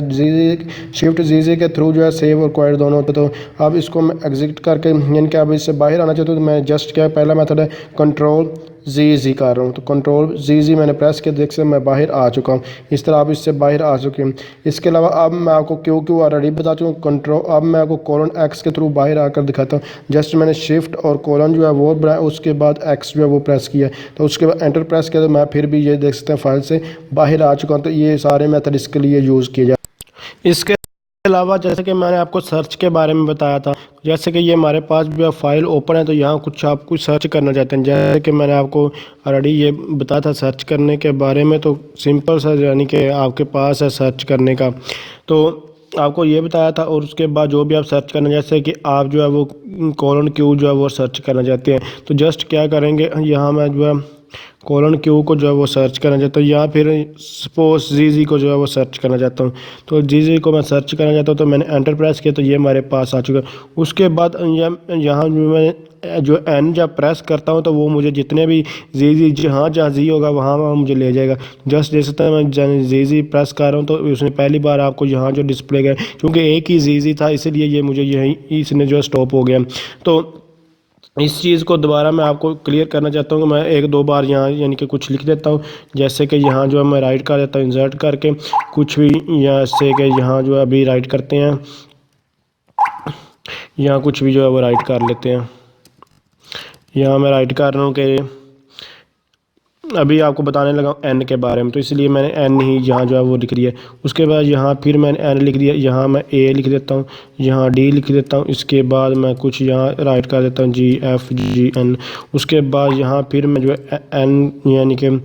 Shift+Z के थ्रू जो है सेव और क्वाइट दोनों होते हैं। तो अब इसको मैं एग्जिट करके यानी कि अब इससे बाहर आना चाहते हो तो मैं जस्ट क्या पहला मेथड है कंट्रोल-Z कर रहा हूँ। तो कंट्रोल-Z मैंने प्रेस किया, देख से मैं बाहर आ चुका हूँ। इस तरह आप इससे बाहर आ चुके हैं। इसके अलावा अब मैं आपको Q ऑलरेडी बता चुका हूँ। कंट्रोल अब मैं आपको :X के थ्रू बाहर आकर दिखाता हूँ। जस्ट मैंने शिफ्ट और कोलन जो है वो बनाया, उसके बाद X जो है वो प्रेस किया। तो उसके बाद एंटर प्रेस किया तो मैं फिर भी ये देख सकते हैं फाइल से बाहर आ चुका हूँ। तो ये सारे मेथड इसके लिए यूज़ किए जाए। इसके अलावा जैसे कि मैंने आपको सर्च के बारे में बताया था, जैसे कि ये हमारे पास जो है फाइल ओपन है तो यहाँ कुछ आप कुछ सर्च करना चाहते हैं। जैसे कि मैंने आपको ऑलरेडी ये बताया था सर्च करने के बारे में। तो सिंपल सा यानी कि आपके पास है सर्च करने का, तो आपको ये बताया था। और उसके बाद जो भी आप सर्च करना, जैसे कि आप जो है वो :Q जो है वो सर्च करना चाहते हैं तो जस्ट क्या करेंगे, यहाँ मैं जो है :Q को जो है वो सर्च करना चाहता हूँ, या फिर सपोज ZZ को जो है वो सर्च करना चाहता हूँ। तो ZZ को मैं सर्च करना चाहता हूँ तो मैंने एंटर प्रेस किया तो ये हमारे पास आ चुका है। उसके बाद यहाँ मैं जो N जब प्रेस करता हूँ तो वो मुझे जितने भी ZZ जहाँ Z होगा वहाँ मुझे ले जाएगा। जस्ट जैसे तरह मैं ZZ प्रेस कर रहा हूँ तो उसने पहली बार आपको यहाँ जो डिस्प्ले गया, क्योंकि एक ही ZZ था इसीलिए ये मुझे यहीं इसने जो स्टॉप हो गया। तो इस चीज़ को दोबारा मैं आपको क्लियर करना चाहता हूँ कि मैं एक दो बार यहाँ यानी कि कुछ लिख देता हूँ। जैसे कि यहाँ जो है मैं राइट कर देता हूँ इंसर्ट करके कुछ भी, यहाँ से कि यहाँ जो है अभी राइट करते हैं, यहाँ कुछ भी जो है वो राइट कर लेते हैं। यहाँ मैं राइट कर रहा हूँ कि अभी आपको बताने लगा एन के बारे में, तो इसलिए मैंने एन ही यहाँ जो है वो लिख दिया। उसके बाद यहाँ फिर मैंने एन लिख दिया, यहाँ मैं ए लिख देता हूँ, यहाँ डी लिख देता हूँ। इसके बाद मैं कुछ यहाँ राइट कर देता हूँ जी एफ जी एन। उसके बाद यहाँ फिर मैं जो है एन यानी कि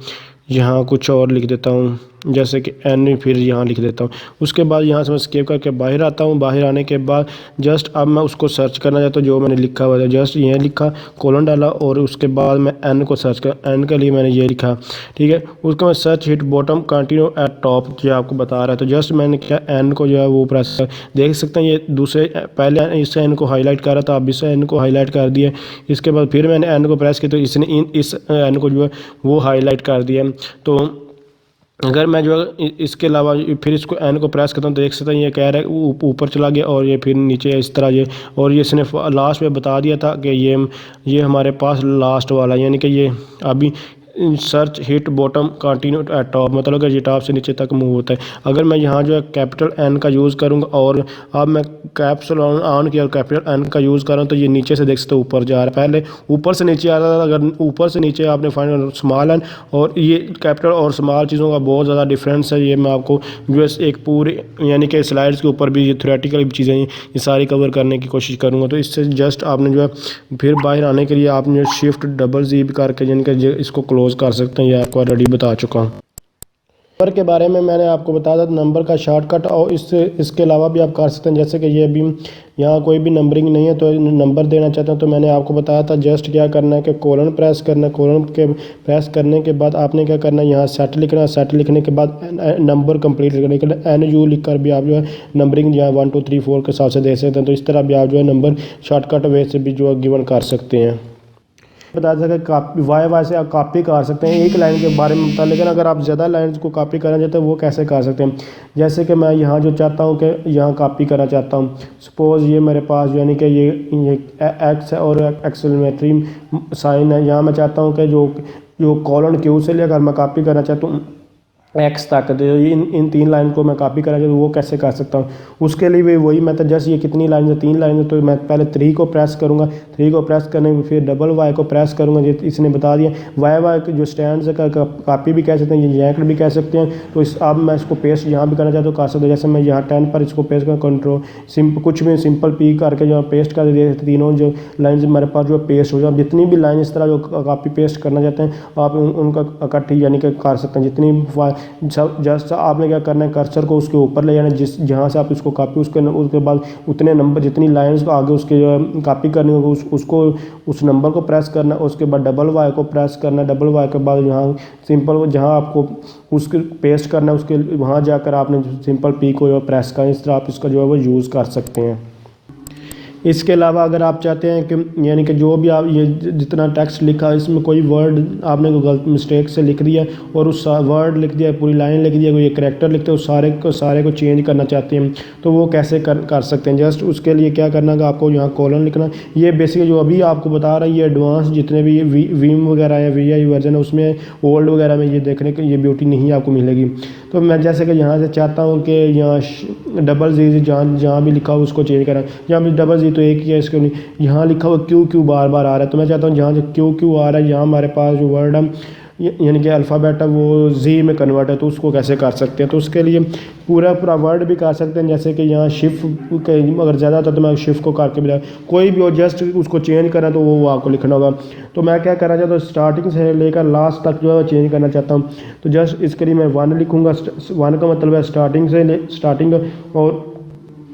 यहाँ कुछ और लिख देता हूँ, जैसे कि एन फिर यहाँ लिख देता हूँ। उसके बाद यहाँ से मैं स्केप करके बाहर आता हूँ। बाहर आने के बाद जस्ट अब मैं उसको सर्च करना चाहता हूँ जो मैंने लिखा हुआ था। जस्ट ये लिखा, कोलन डाला और उसके बाद मैं एन को सर्च कर, एन के लिए मैंने ये लिखा, ठीक है। उसको मैं search hit bottom continue at top जो आपको बता रहा है। तो जस्ट मैंने क्या एन को जो है वो प्रेस कर, देख सकते हैं ये दूसरे पहले इस एन को हाईलाइट कर रहा था, अब इस एन को हाईलाइट कर दिया। इसके बाद फिर मैंने एन को प्रेस किया तो इसने इस एन को जो है वो हाईलाइट कर दिया। तो अगर मैं जो है इसके अलावा फिर इसको एन को प्रेस करता हूँ तो देख सकते हैं ये कह रहा है ऊपर चला गया और ये फिर नीचे इस तरह ये, और ये इसने लास्ट में बता दिया था कि ये हमारे पास लास्ट वाला, यानी कि ये अभी search hit bottom continue at top, मतलब कि ये टॉप से नीचे तक मूव होता है। अगर मैं यहाँ जो है कैपिटल एन का यूज़ करूँगा और अब मैं कैप्सूल ऑन किया और कैपिटल एन का यूज़ कर रहा हूँ तो ये नीचे से देख सकते हो ऊपर जा रहा है। पहले ऊपर से नीचे आ रहा था, अगर ऊपर से नीचे आपने फाइंड स्मॉल एन, और ये कैपिटल और स्मॉल चीज़ों का बहुत ज़्यादा डिफरेंस है। ये मैं आपको जो है एक पूरी यानी कि स्लाइड्स के ऊपर भी ये थ्योरेटिकल चीज़ें ये सारी कवर करने की कोशिश करूँगा। तो इससे जस्ट आपने जो है फिर बाहर आने के लिए आपने शिफ्ट डबल जी करके यानी कि इसको क्लोज कर सकते हैं। ये आपको ऑलरेडी बता चुका हूँ। नंबर के बारे में मैंने आपको बताया था, नंबर का शॉर्टकट और इसके अलावा भी आप कर सकते हैं। जैसे कि ये अभी यहाँ कोई भी नंबरिंग नहीं है तो नंबर देना चाहते हैं तो मैंने आपको बताया था जस्ट क्या करना है कि कोलन प्रेस करना है। कोलन के प्रेस करने के बाद आपने क्या करना है, यहाँ सेट लिखना है। सेट लिखने के बाद नंबर कंप्लीट करने के लिए एन यू लिख कर भी आप जो है नंबरिंग यहाँ 1 2 3 4 के हिसाब से दे सकते हैं। तो इस तरह भी आप जो है नंबर शॉर्टकट वे से भी जो है गिवन कर सकते हैं। बता सके कापी वाई से आप कॉपी कर सकते हैं एक लाइन के बारे में बता, लेकिन अगर आप ज़्यादा लाइन्स को कॉपी करना चाहते हैं वो कैसे कर सकते हैं। जैसे कि मैं यहाँ जो चाहता हूँ कि यहाँ कॉपी करना चाहता हूँ, सपोज़ ये मेरे पास यानी कि ये एक्स है और एक्सक्लेमेटरी साइन है। यहाँ मैं चाहता हूँ कि जो कॉलन क्यू से लेकर मैं कॉपी करना चाहता हूँ एक्स तक, तो इन 3 लाइन को मैं कॉपी करना चाहता हूँ वो कैसे कर सकता हूँ। उसके लिए भी वही मेथड, जैसे ये कितनी लाइन है 3 लाइन है तो मैं पहले 3 को प्रेस करूँगा। 3 को प्रेस करने में फिर डबल वाई को प्रेस करूँगा। ये इसने बता दिया वाई के जो स्टैंड का कॉपी भी कह सकते हैं, ये जैकेट भी कह सकते हैं। तो अब मैं इसको पेस्ट यहाँ भी करना चाहता हूँ कर सकते हैं। जैसे मैं यहाँ 10 पर इसको पेस्ट कर कंट्रोल कुछ भी सिंपल पी करके जो पेस्ट कर दिए, तीनों जो लाइन मेरे पास जो पेस्ट हो जाए। जितनी भी लाइन इस तरह जो कॉपी पेस्ट करना चाहते हैं आप उनका इकट्ठी यानी कि कर सकते हैं। जितनी जस्ट आपने क्या करना है, कर्सर को उसके ऊपर ले जाना जिस जहाँ से आप इसको कॉपी, उसके बाद उतने नंबर जितनी लाइंस को आगे उसके कॉपी करनी होगी उसको उस नंबर को प्रेस करना। उसके बाद डबल वाई को प्रेस करना। डबल वाई के बाद यहाँ सिंपल जहाँ आपको उसके पेस्ट करना है उसके वहाँ जाकर आपने सिंपल पी को प्रेस करना। इस तरह आप इसका जो है वो यूज़ कर सकते हैं। इसके अलावा अगर आप चाहते हैं कि यानी कि जो भी आप ये जितना टेक्स्ट लिखा है इसमें कोई वर्ड आपने कोई गलत मिस्टेक से लिख दिया और उस वर्ड लिख दिया, पूरी लाइन लिख दिया, कोई एक करैक्टर लिखते हैं, उस सारे को चेंज करना चाहते हैं तो वो कैसे कर सकते हैं। जस्ट उसके लिए क्या करना है, आपको यहाँ कॉलन लिखना। ये बेसिकली जो अभी आपको बता रहा है ये एडवांस जितने भी वीम वगैरह है वी वर्जन है उसमें ओल्ड वगैरह में ये देखने की ये ब्यूटी नहीं आपको मिलेगी। तो मैं जैसे कि यहाँ से चाहता हूँ कि यहाँ डबल जी जहाँ भी लिखा हो उसको चेंज करा। यहाँ भी डबल जी तो एक ही है, इसके नहीं यहाँ लिखा हुआ क्यू बार बार आ रहा है। तो मैं चाहता हूँ जहाँ से क्यू आ रहा है यहाँ हमारे पास जो वर्ड है यानी कि अल्फ़ाबेट है वो जी में कन्वर्ट है। तो उसको कैसे कर सकते हैं, तो उसके लिए पूरा वर्ड भी कर सकते हैं। जैसे कि यहाँ शिफ्ट अगर ज़्यादा होता तो मैं शिफ्ट को करके भी कोई भी हो जस्ट उसको चेंज करना तो वो आपको लिखना होगा। तो मैं क्या करना चाहता हूँ स्टार्टिंग से लेकर लास्ट तक जो है चेंज करना चाहता हूँ। तो जस्ट इसके लिए मैं 1 लिखूँगा। 1 का मतलब है स्टार्टिंग और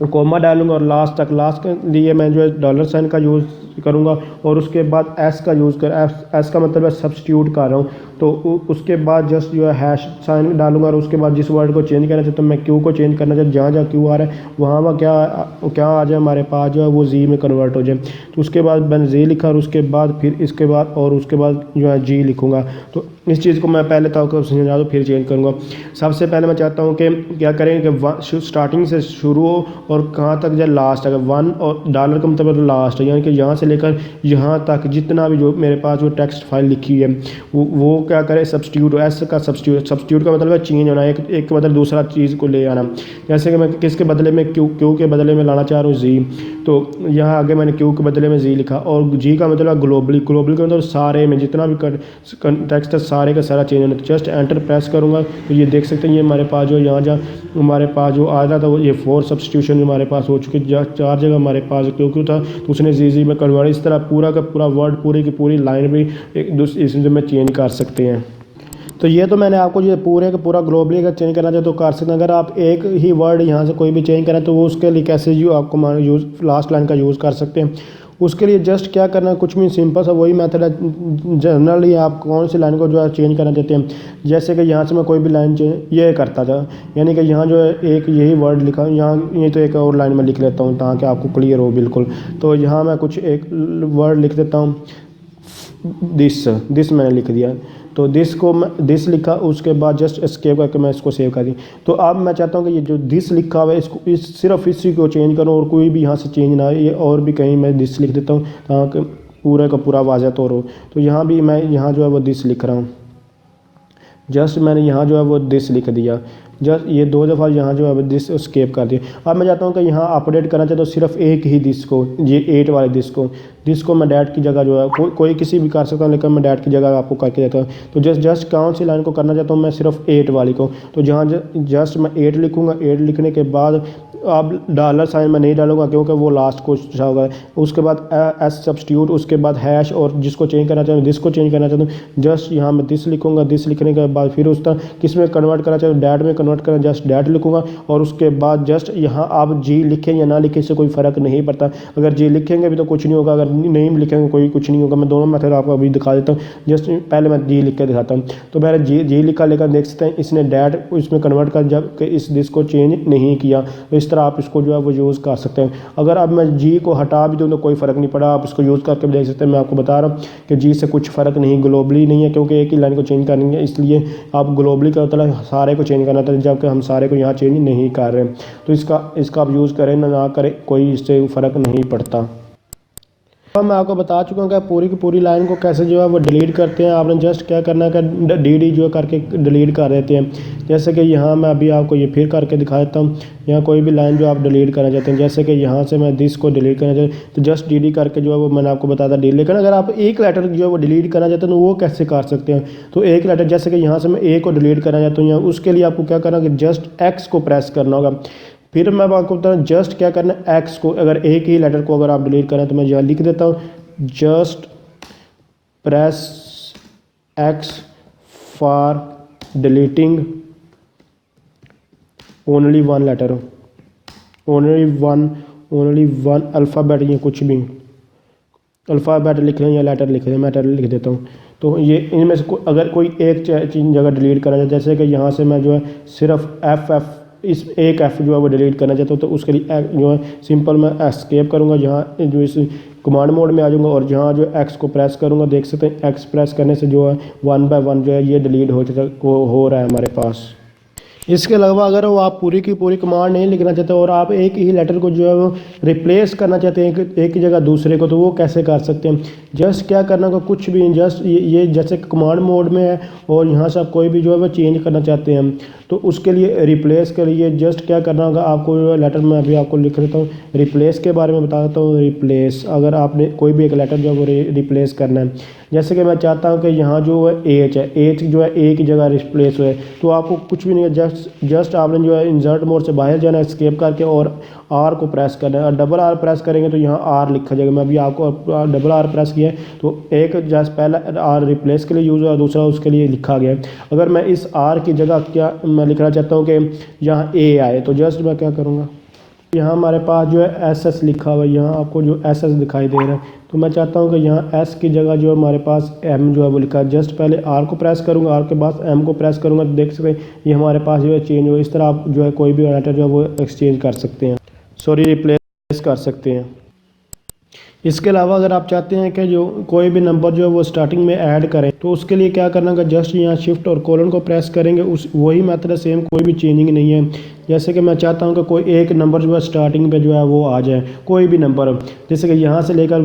कॉमा डालूंगा और लास्ट तक। लास्ट के लिए मैं जो है डॉलर साइन का यूज़ करूंगा और उसके बाद एस का यूज़ कर एस का मतलब है सब्स्टिट्यूट कर रहा हूँ। तो उसके बाद जस्ट जो है हैश साइन डालूंगा और उसके बाद जिस वर्ड को चेंज करना चाहता हूँ मैं क्यू को चेंज करना चाहता हूँ। जहाँ क्यू आ रहा है वहाँ क्या आ जाए हमारे पास जो है वो जी में कन्वर्ट हो जाए। तो उसके बाद मैंने जी लिखा और उसके बाद फिर इसके बाद और उसके बाद जो है जी लिखूँगा। तो इस चीज़ को मैं पहले तो समझा दूँ फिर चेंज करूँगा। सबसे पहले मैं चाहता हूँ कि क्या करें कि स्टार्टिंग से शुरू हो और कहाँ तक जाए लास्ट। अगर 1 और डॉलर का मतलब लास्ट है यानी कि यहाँ से से लेकर यहाँ तक जितना भी जो मेरे पास जो टेक्स्ट फाइल लिखी है वो क्या करे, सब्स्टिट्यूट, एस का सब्स्टिट्यूट का मतलब है चेंज होना, एक के बदले दूसरा चीज़ को ले आना। जैसे कि मैं किसके बदले में क्यू के बदले में लाना चाह रहा हूँ जी, तो यहाँ आगे मैंने क्यू के बदले में जी लिखा, और जी का मतलब ग्लोबली का मतलब सारे में जितना भी टेक्स्ट है सारे का सारा चेंज होना। तो जस्ट एंटर प्रेस करूँगा तो ये देख सकते हैं, ये हमारे पास जो यहाँ जहाँ हमारे पास जो आ रहा था वो ये 4 सब्स्टिट्यूशन हमारे पास हो चुकी, 4 जगह हमारे पास क्यों था तो उसने जी में कन्वर्ट, इस तरह पूरा का पूरा वर्ड पूरी की पूरी लाइन भी एक दूसरे इसमें में चेंज कर सकते हैं। तो ये तो मैंने आपको जो पूरे का पूरा ग्लोबली अगर चेंज करना चाहे तो कर सकते हैं। अगर आप एक ही वर्ड यहाँ से कोई भी चेंज करें तो वो उसके लिए कैसे जो आपको यूज़ लास्ट लाइन का यूज़ कर सकते हैं। उसके लिए जस्ट क्या करना है, कुछ भी सिंपल सा वही मेथड है। जनरली आप कौन सी लाइन को जो है चेंज करना चाहते हैं, जैसे कि यहाँ से मैं कोई भी लाइन चेंज ये करता था, यानी कि यहाँ जो है एक यही वर्ड लिखा, यहाँ ये तो एक और लाइन में लिख लेता हूँ ताकि आपको क्लियर हो बिल्कुल। तो यहाँ मैं कुछ एक वर्ड लिख देता हूँ, दिस मैंने लिख दिया, तो दिस लिखा, उसके बाद जस्ट एस्केप करके मैं इसको सेव कर दी। तो अब मैं चाहता हूँ कि ये जो दिस लिखा हुआ है इसको सिर्फ इसी को चेंज करूँ और कोई भी यहाँ से चेंज ना, ये और भी कहीं मैं दिस लिख देता हूँ ताकि पूरे का पूरा वाज़ह तौर हो। तो यहाँ भी मैं यहाँ जो है वो दिस लिख रहा हूँ, जस्ट मैंने यहाँ जो है वो दिस लिख दिया, जस्ट ये 2 दफ़ा यहाँ जो है दिस स्केप कर दिया। अब मैं चाहता हूँ कि यहाँ अपडेट करना चाहता हूँ सिर्फ एक ही दिस को, ये 8 वाले दिस को मैं डैट की जगह जो है कोई किसी भी कर सकता हूँ, लेकिन मैं डैट की जगह आपको करके देता हूँ। तो जस्ट कौन सी लाइन को करना चाहता हूँ मैं, सिर्फ 8 वाली को। तो जहाँ जस्ट मैं 8 लिखूँगा, 8 लिखने के बाद अब $साइन मैं नहीं डालूंगा क्योंकि वो लास्ट को होगा। उसके बाद एस सब्स्टिट्यूट, उसके बाद हैश, और जिसको चेंज करना चाहता हूँ दिस को चेंज करना चाहता हूँ जस्ट यहाँ मैं दिस लिखूँगा। दिस लिखने के बाद फिर उस तरह किस में कन्वर्ट करना चाहूँ, डैट में कन्वर्ट करना, जस्ट डैट लिखूँगा। और उसके बाद जस्ट यहाँ आप जी लिखें या ना लिखें इससे कोई फ़र्क नहीं पड़ता। अगर जी लिखेंगे भी तो कुछ नहीं होगा, अगर नहीं लिखेंगे कोई कुछ नहीं होगा। मैं दोनों मेथड आपको अभी दिखा देता हूँ। जस्ट पहले मैं जी लिख के दिखाता हूँ। तो मैंने जी लिखा, लेकर देख सकते हैं इसने डैट इसमें कन्वर्ट कर जब इस दिस को चेंज नहीं किया। तो इस तरह आप इसको जो है वो यूज़ कर सकते हैं। अगर अब मैं जी को हटा भी दूँ तो कोई फ़र्क नहीं पड़ा, आप इसको यूज़ करके भी देख सकते हैं। मैं आपको बता रहा हूँ कि जी से कुछ फ़र्क नहीं, ग्लोबली नहीं है क्योंकि एक ही लाइन को चेंज करनी है, इसलिए आप ग्लोबली का मतलब सारे को चेंज करना था, जबकि हम सारे को यहाँ चेंज नहीं कर रहे। तो इसका आप यूज़ करें ना करें कोई इससे फ़र्क नहीं पड़ता। अब मैं आपको बता चुका हूँ कि पूरी की पूरी लाइन को कैसे जो है वो डिलीट करते हैं। आपने जस्ट क्या करना है कि डी जो करके डिलीट कर देते हैं। जैसे कि यहाँ मैं अभी आपको ये फिर करके दिखा देता हूँ। यहाँ कोई भी लाइन जो आप डिलीट करना चाहते हैं, जैसे कि यहाँ से मैं दिस को डिलीट करना चाहता हूँ तो जस्ट डी करके जो है वो मैंने आपको बताया था डिलीट। लेकिन अगर आप एक लेटर जो है वो डिलीट करना चाहते हैं तो वो कैसे कर सकते हैं। तो एक लेटर जैसे कि यहाँ से मैं ए को डिलीट करना चाहता हूँ, उसके लिए आपको क्या करना है कि जस्ट एक्स को प्रेस करना होगा। फिर मैं आपको बता रहा हूँ जस्ट क्या करना है, एक्स को, अगर एक ही लेटर को अगर आप डिलीट करें तो मैं यहाँ लिख देता हूँ just press X for deleting only one letter, only one alphabet, या कुछ भी अल्फ़ाबेट लिख रहे हैं या लेटर लिख रहे हैं, मैं लेटर लिख देता हूँ। तो ये इनमें से अगर कोई एक चीज़ जगह डिलीट करना चाहे, जैसे कि यहाँ से मैं जो है सिर्फ एफ इस एक एफ जो है वो डिलीट करना चाहता हूँ, तो उसके लिए जो है सिंपल मैं एस्केप करूँगा, जहाँ जो इस कमांड मोड में आ जाऊँगा और जहाँ जो एक्स को प्रेस करूँगा, देख सकते हैं एक्स प्रेस करने से जो है 1 बाय 1 जो है ये डिलीट हो रहा है हमारे पास। इसके अलावा अगर वो आप पूरी की पूरी कमांड नहीं लिखना चाहते और आप एक ही लेटर को जो है वो रिप्लेस करना चाहते हैं एक ही जगह दूसरे को, तो वो कैसे कर सकते हैं। जस्ट क्या करना होगा, कुछ भी जस्ट ये जैसे कमांड मोड में है और यहाँ से आप कोई भी जो है वो चेंज करना चाहते हैं, तो उसके लिए रिप्लेस के लिए जस्ट क्या करना होगा आपको, लेटर में अभी आपको लिख देता हूँ, रिप्लेस के बारे में बता देता हूँ। रिप्लेस, अगर आपने कोई भी एक लेटर जो है वो रिप्लेस करना है, जैसे कि मैं चाहता हूँ कि यहाँ जो है एच जो है ए की जगह रिप्लेस हुए, तो आपको कुछ भी नहीं है, जस्ट आपने जो है इंसर्ट मोड से बाहर जाना है, एस्केप करके और आर को प्रेस करना है। और डबल आर प्रेस करेंगे तो यहाँ आर लिखा जाएगा। मैं अभी आपको डबल आर प्रेस किया है तो एक जस्ट पहला आर रिप्लेस के लिए यूज़ हुआ, दूसरा उसके लिए लिखा गया है। अगर मैं इस आर की जगह क्या मैं लिखना चाहता हूँ कि यहाँ ए आए, तो जस्ट मैं क्या करूँगा, यहाँ हमारे पास जो है एस एस लिखा हुआ है, यहाँ आपको जो एस एस दिखाई दे रहा है, तो मैं चाहता हूँ कि यहाँ एस की जगह जो हमारे पास एम जो है वो लिखा है। जस्ट पहले आर को प्रेस करूँगा, आर के बाद एम को प्रेस करूँगा, तो देख सकते हैं ये हमारे पास जो है चेंज हो। इस तरह आप जो है कोई भी लेटर जो है वो एक्सचेंज कर सकते हैं, रिप्लेस कर सकते हैं। इसके अलावा अगर आप चाहते हैं कि जो कोई भी नंबर जो है वो स्टार्टिंग में ऐड करें तो उसके लिए क्या करना है, जस्ट यहाँ शिफ्ट और कोलन को प्रेस करेंगे, उस वही मेथड है सेम, कोई भी चेंजिंग नहीं है। जैसे कि मैं चाहता हूँ कि कोई एक नंबर जो है स्टार्टिंग पे जो है वो आ जाए, कोई भी नंबर, जैसे कि यहाँ से लेकर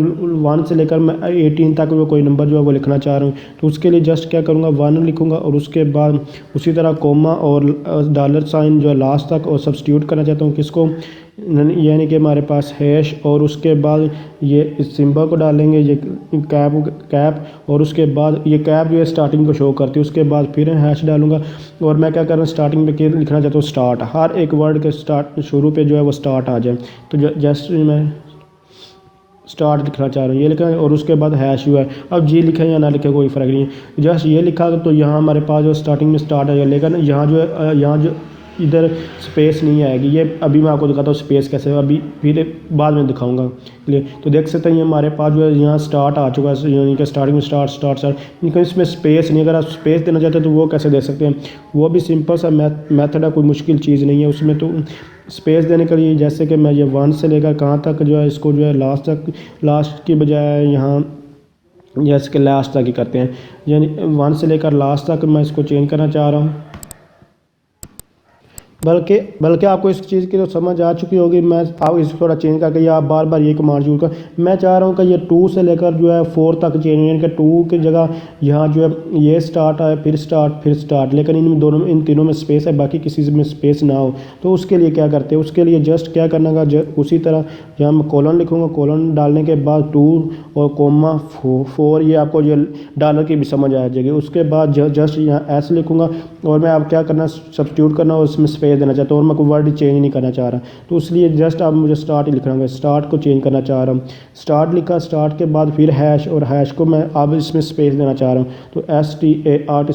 1 से लेकर मैं 18 तक जो कोई नंबर जो है वो लिखना चाह रहा हूँ, तो उसके लिए जस्ट क्या करूँगा 1 लिखूँगा और उसके बाद उसी तरह कोमा और डॉलर साइन जो है लास्ट तक और सब्स्टिट्यूट करना चाहता हूँ किसको, यानी कि हमारे पास हैश, और उसके बाद ये इस सिंबल को डालेंगे, ये कैप और उसके बाद ये कैप जो है स्टार्टिंग को शो करती है, उसके बाद फिर हैश डालूंगा और मैं क्या कर रहा हूँ स्टार्टिंग पे क्या लिखना चाहता हूँ स्टार्ट, हर एक वर्ड के स्टार्ट शुरू पे जो है वो स्टार्ट आ जाए, तो जस्ट मैं स्टार्ट लिखना चाह रहा हूँ, ये लिखा है और उसके बाद हैश हुआ है। अब जी लिखा है या ना लिखे कोई फ़र्क नहीं है, जस्ट ये लिखा तो यहाँ हमारे पास जो स्टार्टिंग में स्टार्ट आ जाएगा, लेकिन यहाँ जो है यहाँ जो इधर स्पेस नहीं आएगी, ये अभी मैं आपको दिखाता हूँ स्पेस कैसे, अभी फिर बाद में दिखाऊंगा क्लियर। तो देख सकते हैं ये हमारे पास जो है यहाँ स्टार्ट आ चुका है, यानी कि स्टार्टिंग में स्टार्ट लेकिन इसमें स्पेस नहीं, अगर आप स्पेस देना चाहते हैं तो वो कैसे दे सकते हैं, वो भी सिंपल सा मेथड है, कोई मुश्किल चीज़ नहीं है उसमें। तो स्पेस देने के लिए जैसे कि मैं ये 1 से लेकर कहाँ तक जो है इसको जो है लास्ट की बजाय यहाँ जैसे कि लास्ट तक ही करते हैं, यानी 1 से लेकर लास्ट तक मैं इसको चेंज करना चाह रहा हूँ। बल्कि आपको इस चीज़ की तो समझ आ चुकी होगी, मैं आप इसको थोड़ा चेंज करके या आप बार बार ये कमांड यूज़ कर, मैं चाह रहा हूँ कि ये 2 से लेकर जो है 4 तक चेंज, यानी कि 2 की जगह यहाँ जो है ये स्टार्ट आए फिर स्टार्ट, लेकिन इन तीनों में स्पेस है, बाकी किसी में स्पेस ना हो। तो उसके लिए क्या करते हैं, उसके लिए जस्ट क्या करना है, उसी तरह यहाँ मैं कोलन लिखूँगा, कोलन डालने के बाद 2 और कोमा 4, ये आपको ये डॉलर की भी समझ आ जाएगी। उसके बाद जस्ट यहाँ एस लिखूँगा और मैं अब क्या करना सब्स्टिट्यूट करना और उसमें स्पेस देना चाहता हूँ और मैं कोई वर्ड चेंज नहीं करना चाह रहा, तो इसलिए जस्ट अब मुझे स्टार्ट ही लिखना है, स्टार्ट को चेंज करना चाह रहा हूँ, स्टार्ट लिखा, स्टार्ट के बाद फिर हैश और हैश को मैं अब इसमें स्पेस देना चाह रहा हूँ, तो START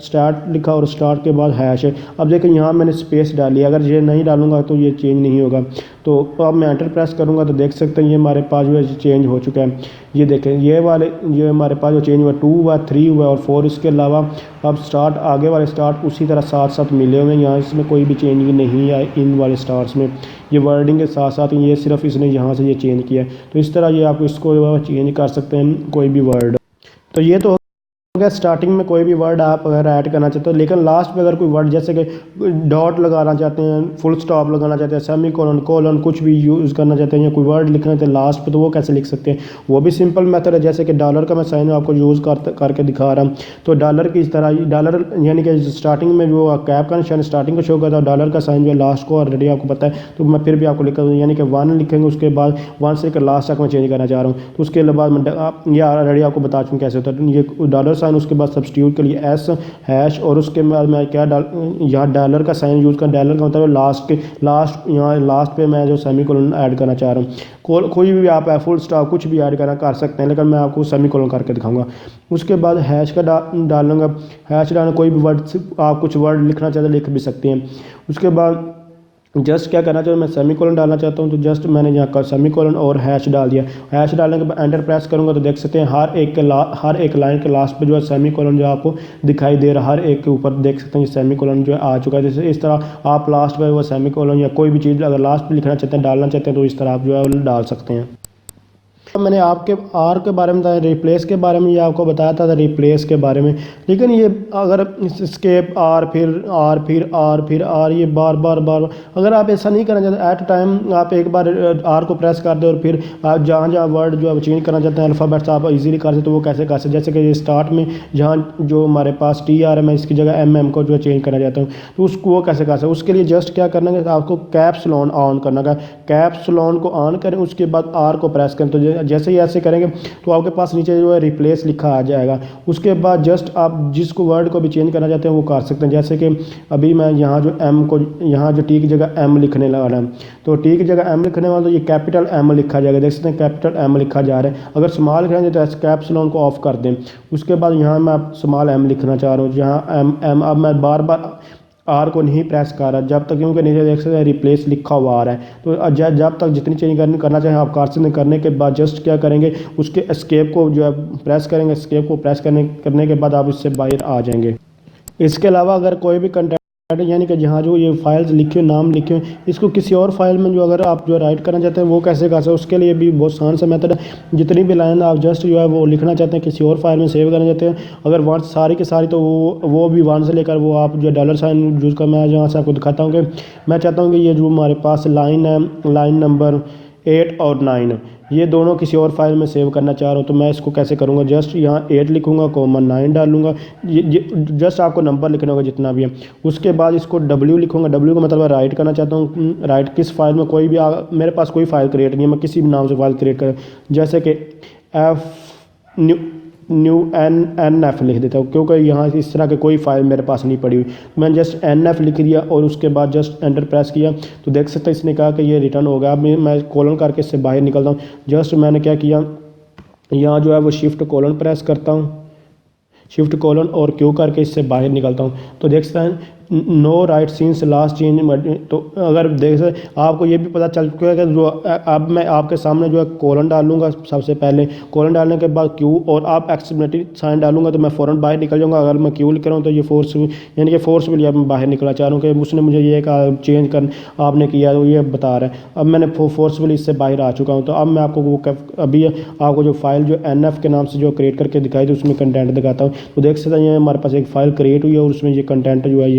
स्टार्ट लिखा और स्टार्ट के बाद हैश है। अब देखिए यहाँ मैंने स्पेस डाली, अगर ये नहीं डालूंगा तो ये चेंज नहीं होगा। तो अब मैं एंटर प्रेस करूँगा तो देख सकते हैं ये हमारे पास जो है चेंज हो चुका है। ये देखें ये वाले जो हमारे पास जो चेंज हुआ 2 हुआ 3 हुआ और 4, इसके अलावा अब स्टार्ट आगे वाले स्टार्ट उसी तरह साथ साथ मिले हुए हैं, यहाँ इसमें कोई भी चेंज नहीं है इन वाले स्टार्ट्स में, ये वर्डिंग के साथ साथ ये सिर्फ इसने यहाँ से ये चेंज किया है। तो इस तरह ये आप इसको चेंज कर सकते हैं कोई भी वर्ड। तो ये तो अगर स्टार्टिंग में कोई भी वर्ड आप अगर ऐड करना चाहते हो, लेकिन लास्ट में अगर कोई वर्ड जैसे कि डॉट लगाना चाहते हैं, फुल स्टॉप लगाना चाहते हैं, सेमी कोलन कुछ भी यूज़ करना चाहते हैं या कोई वर्ड लिखना चाहते हैं लास्ट पे, तो वो कैसे लिख सकते हैं, वो भी सिंपल मेथड है। जैसे कि डॉलर का मैं साइन आपको यूज़ करके दिखा रहा हूँ, तो डॉलर की इस तरह डॉलर यानी कि स्टार्टिंग में जो कैप का निशान स्टार्टिंग को शो करता है, डॉलर का साइन जो है लास्ट को ऑलरेडी आपको पता है, तो मैं फिर भी आपको लिखा यानी कि 1 लिखेंगे, उसके बाद 1 से लेकर लास्ट तक मैं चेंज करना चाह रहा हूँ। तो उसके बाद ये ऑलरेडी आपको बता चुका कैसे होता है, ये डॉलर साइन, उसके बाद सब्स्टिट्यूट के लिए एस हैश और उसके बाद मैं क्या यहाँ डॉलर का साइन यूज़ कर, डॉलर का मतलब लास्ट यहाँ लास्ट पे मैं जो सेमीकोलन ऐड करना चाह रहा हूँ। कोई भी आप फुल स्टॉप कुछ भी ऐड करना कर सकते हैं, लेकिन मैं आपको सेमीकोलन करके दिखाऊंगा। उसके बाद हैश का डालूंगा, हैश डालना कोई भी वर्ड आप कुछ वर्ड लिखना चाहते हैं लिख भी सकते हैं। उसके बाद जस्ट क्या करना चाहिए, मैं सेमीकोलन डालना चाहता हूँ, तो जस्ट मैंने यहाँ का सेमीकोलन और हैश डाल दिया। हैश डालने के बाद एंटर प्रेस करूँगा तो देख सकते हैं हर एक लाइन के लास्ट पे जो है सेमीकोलन जो आपको दिखाई दे रहा है, हर एक के ऊपर देख सकते हैं सेमीकोलन जो है आ चुका है। जैसे इस तरह आप लास्ट पे वो सेमीकोलन या कोई भी चीज़ अगर लास्ट पे लिखना चाहते हैं डालना चाहते हैं तो इस तरह आप जो है डाल सकते हैं। मैंने आपके आर के बारे में बताया, रिप्लेस के बारे में ये आपको बताया था रिप्लेस के बारे में, लेकिन ये अगर स्केप आर फिर आर ये बार अगर आप ऐसा नहीं करना चाहते एट टाइम, आप एक बार आर को प्रेस कर दे और फिर आप जहाँ वर्ड जो आप चेंज करना चाहते हैं अल्फ़ाबेट्स आप इजीली कर सकते, तो वो कैसे कर सकते, जैसे कि स्टार्ट में जहाँ जो हमारे पास TR है मैं इसकी जगह MM को जो चेंज करना चाहता हूँ, तो उसको वो कैसे कर सकते। उसके लिए जस्ट क्या करना है, आपको कैप्स लॉक ऑन करना है, कैप्स लॉक को ऑन करें, उसके बाद आर को प्रेस करें, तो जैसे ही ऐसे करेंगे तो आपके पास नीचे जो है रिप्लेस लिखा आ जाएगा। उसके बाद जस्ट आप जिसको वर्ड को भी चेंज करना चाहते हैं वो कर सकते हैं। जैसे कि अभी मैं यहाँ जो M को यहाँ जो T की जगह M लिखने लगा हूँ, तो T की जगह M लिखने वाला तो ये कैपिटल M लिखा जाएगा, देख सकते हैं कैपिटल M लिखा जा रहा है। अगर स्मॉल लिखना है तो कैप्स लॉक को ऑफ कर दें। उसके बाद यहाँ मैं स्मॉल M लिखना चाह रहा हूँ, यहाँ M अब मैं बार आर को नहीं प्रेस कर रहा जब तक, क्योंकि नीचे देख सकते हैं रिप्लेस लिखा हुआ आ रहा है। तो जब तक जितनी चेंज करना चाहें आप कर सकते हैं। करने के बाद जस्ट क्या करेंगे, उसके एस्केप को जो है प्रेस करेंगे, एस्केप को प्रेस करने के बाद आप इससे बाहर आ जाएंगे। इसके अलावा अगर कोई भी कंटेंट यानी कि जहाँ जो ये फाइल्स लिखे हुए, नाम लिखे हुए, इसको किसी और फाइल में जो अगर आप जो राइट करना चाहते हैं वो कैसे कर सकते हैं, उसके लिए भी बहुत आसान सा मेथड है। जितनी भी लाइन आप जस्ट जो है वो लिखना चाहते हैं किसी और फाइल में सेव करना चाहते हैं, अगर वन सारी की सारी, तो वो भी वन से लेकर वो आप जो डॉलर साइन यूज़ कर, मैं जहाँ से आपको दिखाता हूँ कि मैं चाहता हूँ कि ये जो हमारे पास लाइन है, लाइन नंबर 8 और 9, ये दोनों किसी और फाइल में सेव करना चाह रहा हूँ। तो मैं इसको कैसे करूँगा, जस्ट यहाँ 8 लिखूँगा, कॉमा 9 डालूँगा। ये जस्ट आपको नंबर लिखना होगा जितना भी है। उसके बाद इसको W लिखूँगा, W का मतलब राइट करना चाहता हूँ, राइट किस फाइल में, कोई भी मेरे पास कोई फाइल क्रिएट नहीं है, मैं किसी भी नाम से फाइल क्रिएट करूँ, जैसे कि न्यू NF लिख देता हूँ, क्योंकि यहाँ इस तरह की कोई फाइल मेरे पास नहीं पड़ी हुई। मैंने जस्ट NF लिख दिया और उसके बाद जस्ट एंटर प्रेस किया, तो देख सकते हैं इसने कहा कि ये रिटर्न हो गया। अब मैं कॉलन करके इससे बाहर निकलता हूँ। जस्ट मैंने क्या किया, यहाँ जो है वो शिफ्ट कॉलन प्रेस करता हूँ, शिफ्ट कॉलन और क्यू करके इससे बाहर निकलता हूँ। तो देख सकते हैं no write since last change. तो अगर देख सकते आपको ये भी पता चल चुका है कि जो अब मैं आपके सामने जो है कॉलन डालूंगा, सबसे पहले कॉलन डालने के बाद क्यू और आप एक्सक्लेमेटरी साइन डालूंगा तो मैं फ़ौरन बाहर निकल जाऊंगा। अगर मैं क्यू लिख रहा हूँ तो ये फोर्स यानी कि फोर्सफुली अब मैं बाहर निकलना चाह रहा हूँ कि उसने मुझे ये कहा चेंज कर आपने किया, तो ये बता रहा है। अब मैंने फोर्सफुली इससे बाहर आ चुका हूँ। तो अब मैं आपको वो अभी आपको जो फाइल जो NF के नाम से जो क्रिएट करके दिखाई थी उसमें कंटेंट दिखाता हूँ। तो देख सकते हैं हमारे पास एक फ़ाइल क्रिएट हुई है और उसमें ये कंटेंट जो है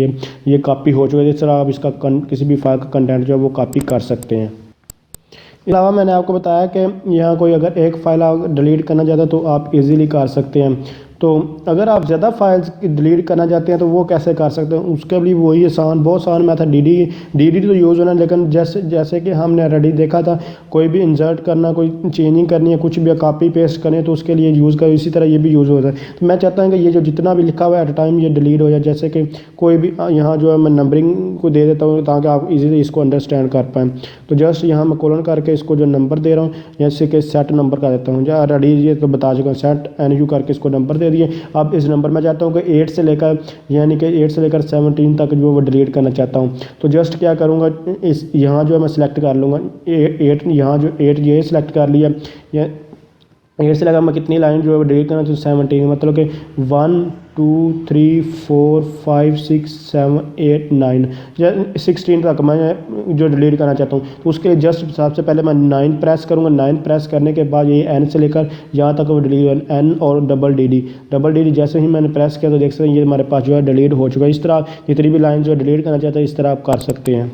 ये कॉपी हो चुका है। इस तरह आप इसका किसी भी फाइल का कंटेंट जो है वो कॉपी कर सकते हैं। इसके अलावा मैंने आपको बताया कि यहाँ कोई अगर एक फ़ाइल आप डिलीट करना चाहते हैं तो आप इजीली कर सकते हैं। तो अगर आप ज़्यादा फाइल्स डिलीट करना चाहते हैं तो वो कैसे कर सकते हैं, उसके लिए वही आसान, बहुत आसान मेथड डी तो यूज़ होना, लेकिन जैसे कि हमने ऑलरेडी देखा था, कोई भी इंसर्ट करना, कोई चेंजिंग करनी है, कुछ भी कॉपी पेस्ट करनी है तो उसके लिए यूज़ करो। इसी तरह ये भी यूज़ होता है। तो मैं चाहता हूँ कि ये जो जितना भी लिखा हुआ है एट अ टाइम ये डिलीट हो जाए। जैसे कि कोई भी यहाँ जो है मैं नंबरिंग को दे देता हूँ ताकि आप इजीली इसको अंडरस्टैंड कर पाएँ। तो जस्ट यहाँ मैं कॉलन करके इसको जो नंबर दे रहा हूँ, जैसे कि सेट नंबर का देता हूँ, जो ऑलरेडी ये तो बता चुका हूँ, सेट NU करके इसको नंबर दे दिए। अब इस नंबर में चाहता हूँ कि 8 से लेकर यानी कि 8 से लेकर 17 तक जो वो डिलीट करना चाहता हूँ। तो जस्ट क्या करूँगा, इस यहाँ जो है मैं सिलेक्ट कर लूँगा 8, यहाँ जो 8 ये सिलेक्ट कर लिया, या 8 से लगा मैं कितनी लाइन जो है डिलीट करना, तो 17, मतलब कि 1 2 3 4 5 6 7 8 9 या 16 तक मैं जो डिलीट करना चाहता हूँ। तो उसके लिए जस्ट सबसे पहले मैं 9 प्रेस करूँगा। 9 प्रेस करने के बाद ये N से लेकर यहाँ तक वो डिलीट, N और डबल डी जैसे ही मैंने प्रेस किया तो देख सकते हैं ये हमारे पास जो है डिलीट हो चुका है। इस तरह आप जितनी भी लाइन जो डिलीट करना चाहते हैं इस तरह आप कर सकते हैं।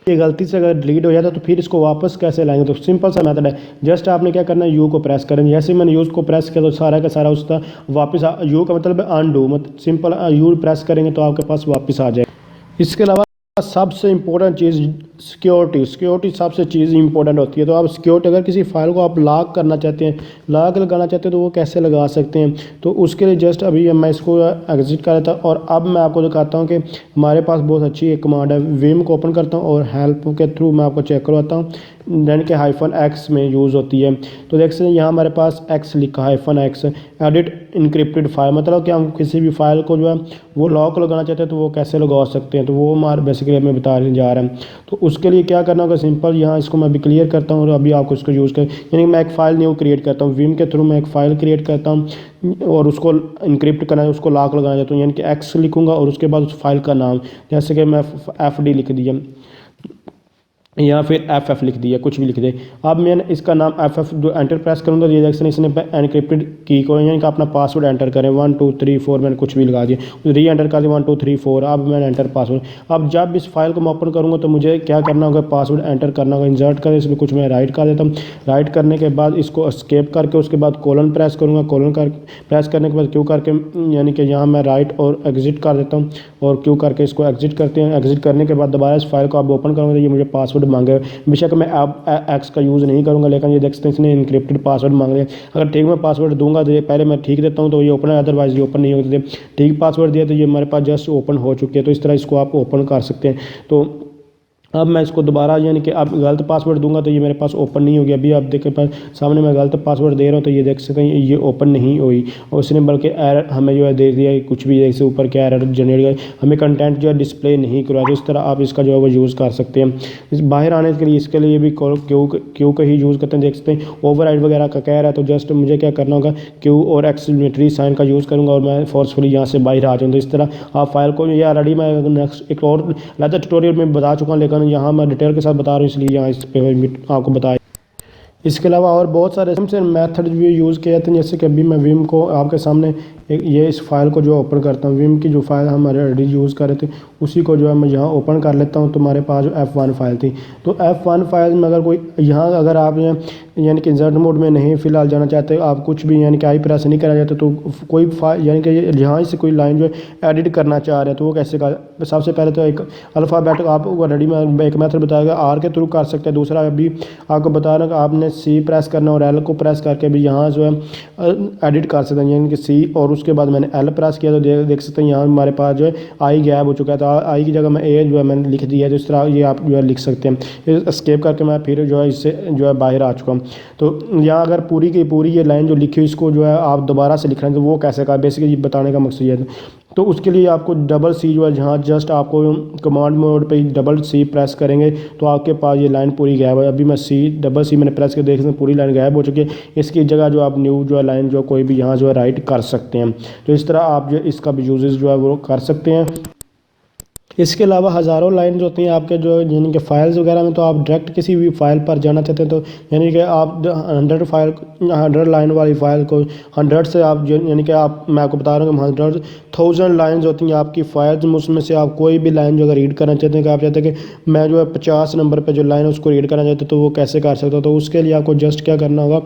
ये गलती से अगर डिलीट हो जाता है तो फिर इसको वापस कैसे लाएंगे, तो सिंपल सा मेथड है। जस्ट आपने क्या करना है, यू को प्रेस करें। जैसे ही मैंने यूज़ को प्रेस किया तो सारा का सारा उसका वापस यू का मतलब है अनडू, मतलब सिंपल यू प्रेस करेंगे तो आपके पास वापस आ जाएगा। इसके अलावा सबसे इम्पोर्टेंट चीज़ सिक्योरिटी सबसे चीज़ इंपॉर्टेंट होती है। तो आप सिक्योरिटी अगर किसी फाइल को आप लॉक करना चाहते हैं, लॉक लगाना चाहते हैं तो वो कैसे लगा सकते हैं। तो उसके लिए जस्ट अभी मैं इसको एग्जिट कर देता हूँ और अब मैं आपको दिखाता हूँ कि हमारे पास बहुत अच्छी एक कमांड है। विम को ओपन करता हूँ और हेल्प के थ्रू मैं आपको चेक करवाता हूँ, यानी कि -X में यूज़ होती है। तो देख सकते हैं यहाँ हमारे पास X लिखा -X, एडिट इनक्रिप्टेड फाइल, मतलब कि हम किसी भी फाइल को जो है वो लॉक लगाना चाहते हैं तो वो कैसे लगा सकते हैं। तो वो हमारे बेसिकली हमें बताने जा रहा है। तो उसके लिए क्या करना होगा, सिंपल यहाँ इसको मैं भी क्लियर करता हूँ और अभी आपको इसको यूज़ कर, यानी मैं एक फ़ाइल न्यू क्रिएट करता हूँ। विम के थ्रू मैं एक फ़ाइल क्रिएट करता हूँ और उसको इनक्रिप्ट करना है, उसको लॉक लगाना चाहता हूँ, यानी कि X लिखूँगा और उसके बाद उस फाइल का नाम, जैसे कि मैं FD लिख दिया या फिर FF लिख दिया, कुछ भी लिख दे। अब मैंने इसका नाम FF जो एंटर प्रेस करूँगा तो ये देख सकते हैं इसने एनक्रिप्टेड की को, यानी कि अपना पासवर्ड एंटर करें 1 2 3 4, मैंने कुछ भी लगा दिया, री एंटर कर दिया 1 2 3 4। अब मैंने एंटर पासवर्ड। अब जब इस फाइल को मैं ओपन करूँगा तो मुझे क्या करना होगा, पासवर्ड एंटर करना होगा, इंसर्ट करें, इसमें कुछ मैं राइट कर देता हूँ। राइट करने के बाद इसको एस्केप करके उसके बाद कॉलन प्रेस करूँगा, कॉलन कर प्रेस करने के बाद क्यू करके, यानी कि यहाँ मैं राइट और एग्जिट कर देता हूँ और क्यू करके इसको एग्जिट करते हैं। एग्जिट करने के बाद दोबारा इस फाइल को आप ओपन करूँगा तो ये मुझे पासवर्ड मांगे। बेशक मैं अब X का यूज़ नहीं करूँगा, लेकिन ये देख सकते हैं इसने इनक्रिप्टेड पासवर्ड मांग लिया। अगर ठीक मैं पासवर्ड दूंगा तो ये पहले मैं ठीक देता हूँ तो ये ओपन है, अदरवाइज ये ओपन नहीं होते। ठीक पासवर्ड दिया तो ये हमारे पास जस्ट ओपन हो चुके हैं। तो इस तरह इसको आप ओपन कर सकते हैं। तो अब मैं इसको दोबारा यानी कि अब गलत पासवर्ड दूंगा तो ये मेरे पास ओपन नहीं होगी। अभी आप देखें पर सामने मैं गलत पासवर्ड दे रहा हूँ तो ये देख सकते हैं ये ओपन नहीं हुई और उसने बल्कि एरर हमें जो है दे दिया है, कुछ भी जैसे ऊपर क्या एरर जनरेट हमें कंटेंट जो है डिस्प्ले नहीं करवा। तो इस तरह आप इसका जो है वो यूज़ कर सकते हैं। इस बाहर आने के लिए इसके लिए भी क्यू का ही यूज़ करते हैं। देख सकते हैं ओवरराइड वगैरह का कह रहा है तो जस्ट मुझे क्या करना होगा, क्यू और एक्सक्लेमेटरी साइन का यूज़ करूँगा और मैं फोर्सफुली यहाँ से बाहर आ जाऊँ। तो इस तरह आप फाइल को, ये ऑलरेडी मैं नेक्स्ट एक और लेदर ट्यूटोरियल में बता चुका हूँ, लेकिन यहाँ मैं डिटेल के साथ बता रहा हूँ इसलिए यहाँ इस पे आपको बताया। इसके अलावा और बहुत सारे से मेथड भी यूज़ किए जाते हैं, जैसे कि अभी मैं विम को आपके सामने ये इस फाइल को जो ओपन करता हूँ, विम की जो फाइल हम ऑलरेडी यूज़ कर रहे थे उसी को जो है मैं यहाँ ओपन कर लेता हूँ। तो हमारे पास जो F1 फाइल थी, तो F1 फाइल में अगर कोई यहाँ अगर आप यानी कि इंसर्ट मोड में नहीं फ़िलहाल जाना चाहते, आप कुछ भी यानी कि आई प्रेस नहीं करना चाहते, तो कोई यानी कि यहाँ से कोई लाइन जो है एडिट करना चाह रहे हैं तो वो कैसे कर। सबसे पहले तो एक अल्फ़ाबेट आप ऑलरेडी मैं एक मेथड बताया आर के थ्रू कर सकते हैं। दूसरा अभी आपको बता रहा हूँ कि आपने सी प्रेस करना और एल को प्रेस करके भी यहाँ जो है एडिट कर सकते हैं, यानी कि सी और उसके बाद मैंने एल प्रेस किया तो देख सकते हैं यहाँ हमारे पास जो है आई गैप हो चुका है। तो आई की जगह मैं ए जो है मैंने लिख दिया है। तो इस तरह ये आप जो है लिख सकते हैं। एस्केप करके मैं फिर जो है इससे जो है बाहर आ चुका हूँ। तो यहाँ अगर पूरी की पूरी ये लाइन जो लिखी हुई इसको जो है आप दोबारा से लिख रहे हैं तो वो कैसे का बेसिकली बताने का मकसद ये है। तो उसके लिए आपको डबल सी जो है, जहाँ जस्ट आपको कमांड मोड पे डबल सी प्रेस करेंगे तो आपके पास ये लाइन पूरी गायब है। अभी मैं डबल सी मैंने प्रेस कर देख सकते हैं पूरी लाइन गायब हो चुकी है। इसकी जगह जो आप न्यू जो है लाइन जो कोई भी यहाँ जो है राइट कर सकते हैं। तो इस तरह आप जो इसका भी यूजेस जो है वो कर सकते हैं। इसके अलावा हज़ारों लाइन्स होती हैं आपके जो यानी कि फ़ाइल्स वगैरह में, तो आप डायरेक्ट किसी भी फाइल पर जाना चाहते हैं तो यानी कि आप 100 लाइन वाली फ़ाइल को 100 से आप यानी कि आप, मैं आपको बता रहा हूँ कि 100,000 लाइन्स होती हैं आपकी फ़ाइल्स, उसमें से आप कोई भी लाइन जो अगर रीड करना चाहते हैं कि आप चाहते हैं कि मैं जो है 50 नंबर पर जो लाइन है उसको रीड करना चाहते हैं तो वो कैसे कर सकते हो। तो उसके लिए आपको जस्ट क्या करना होगा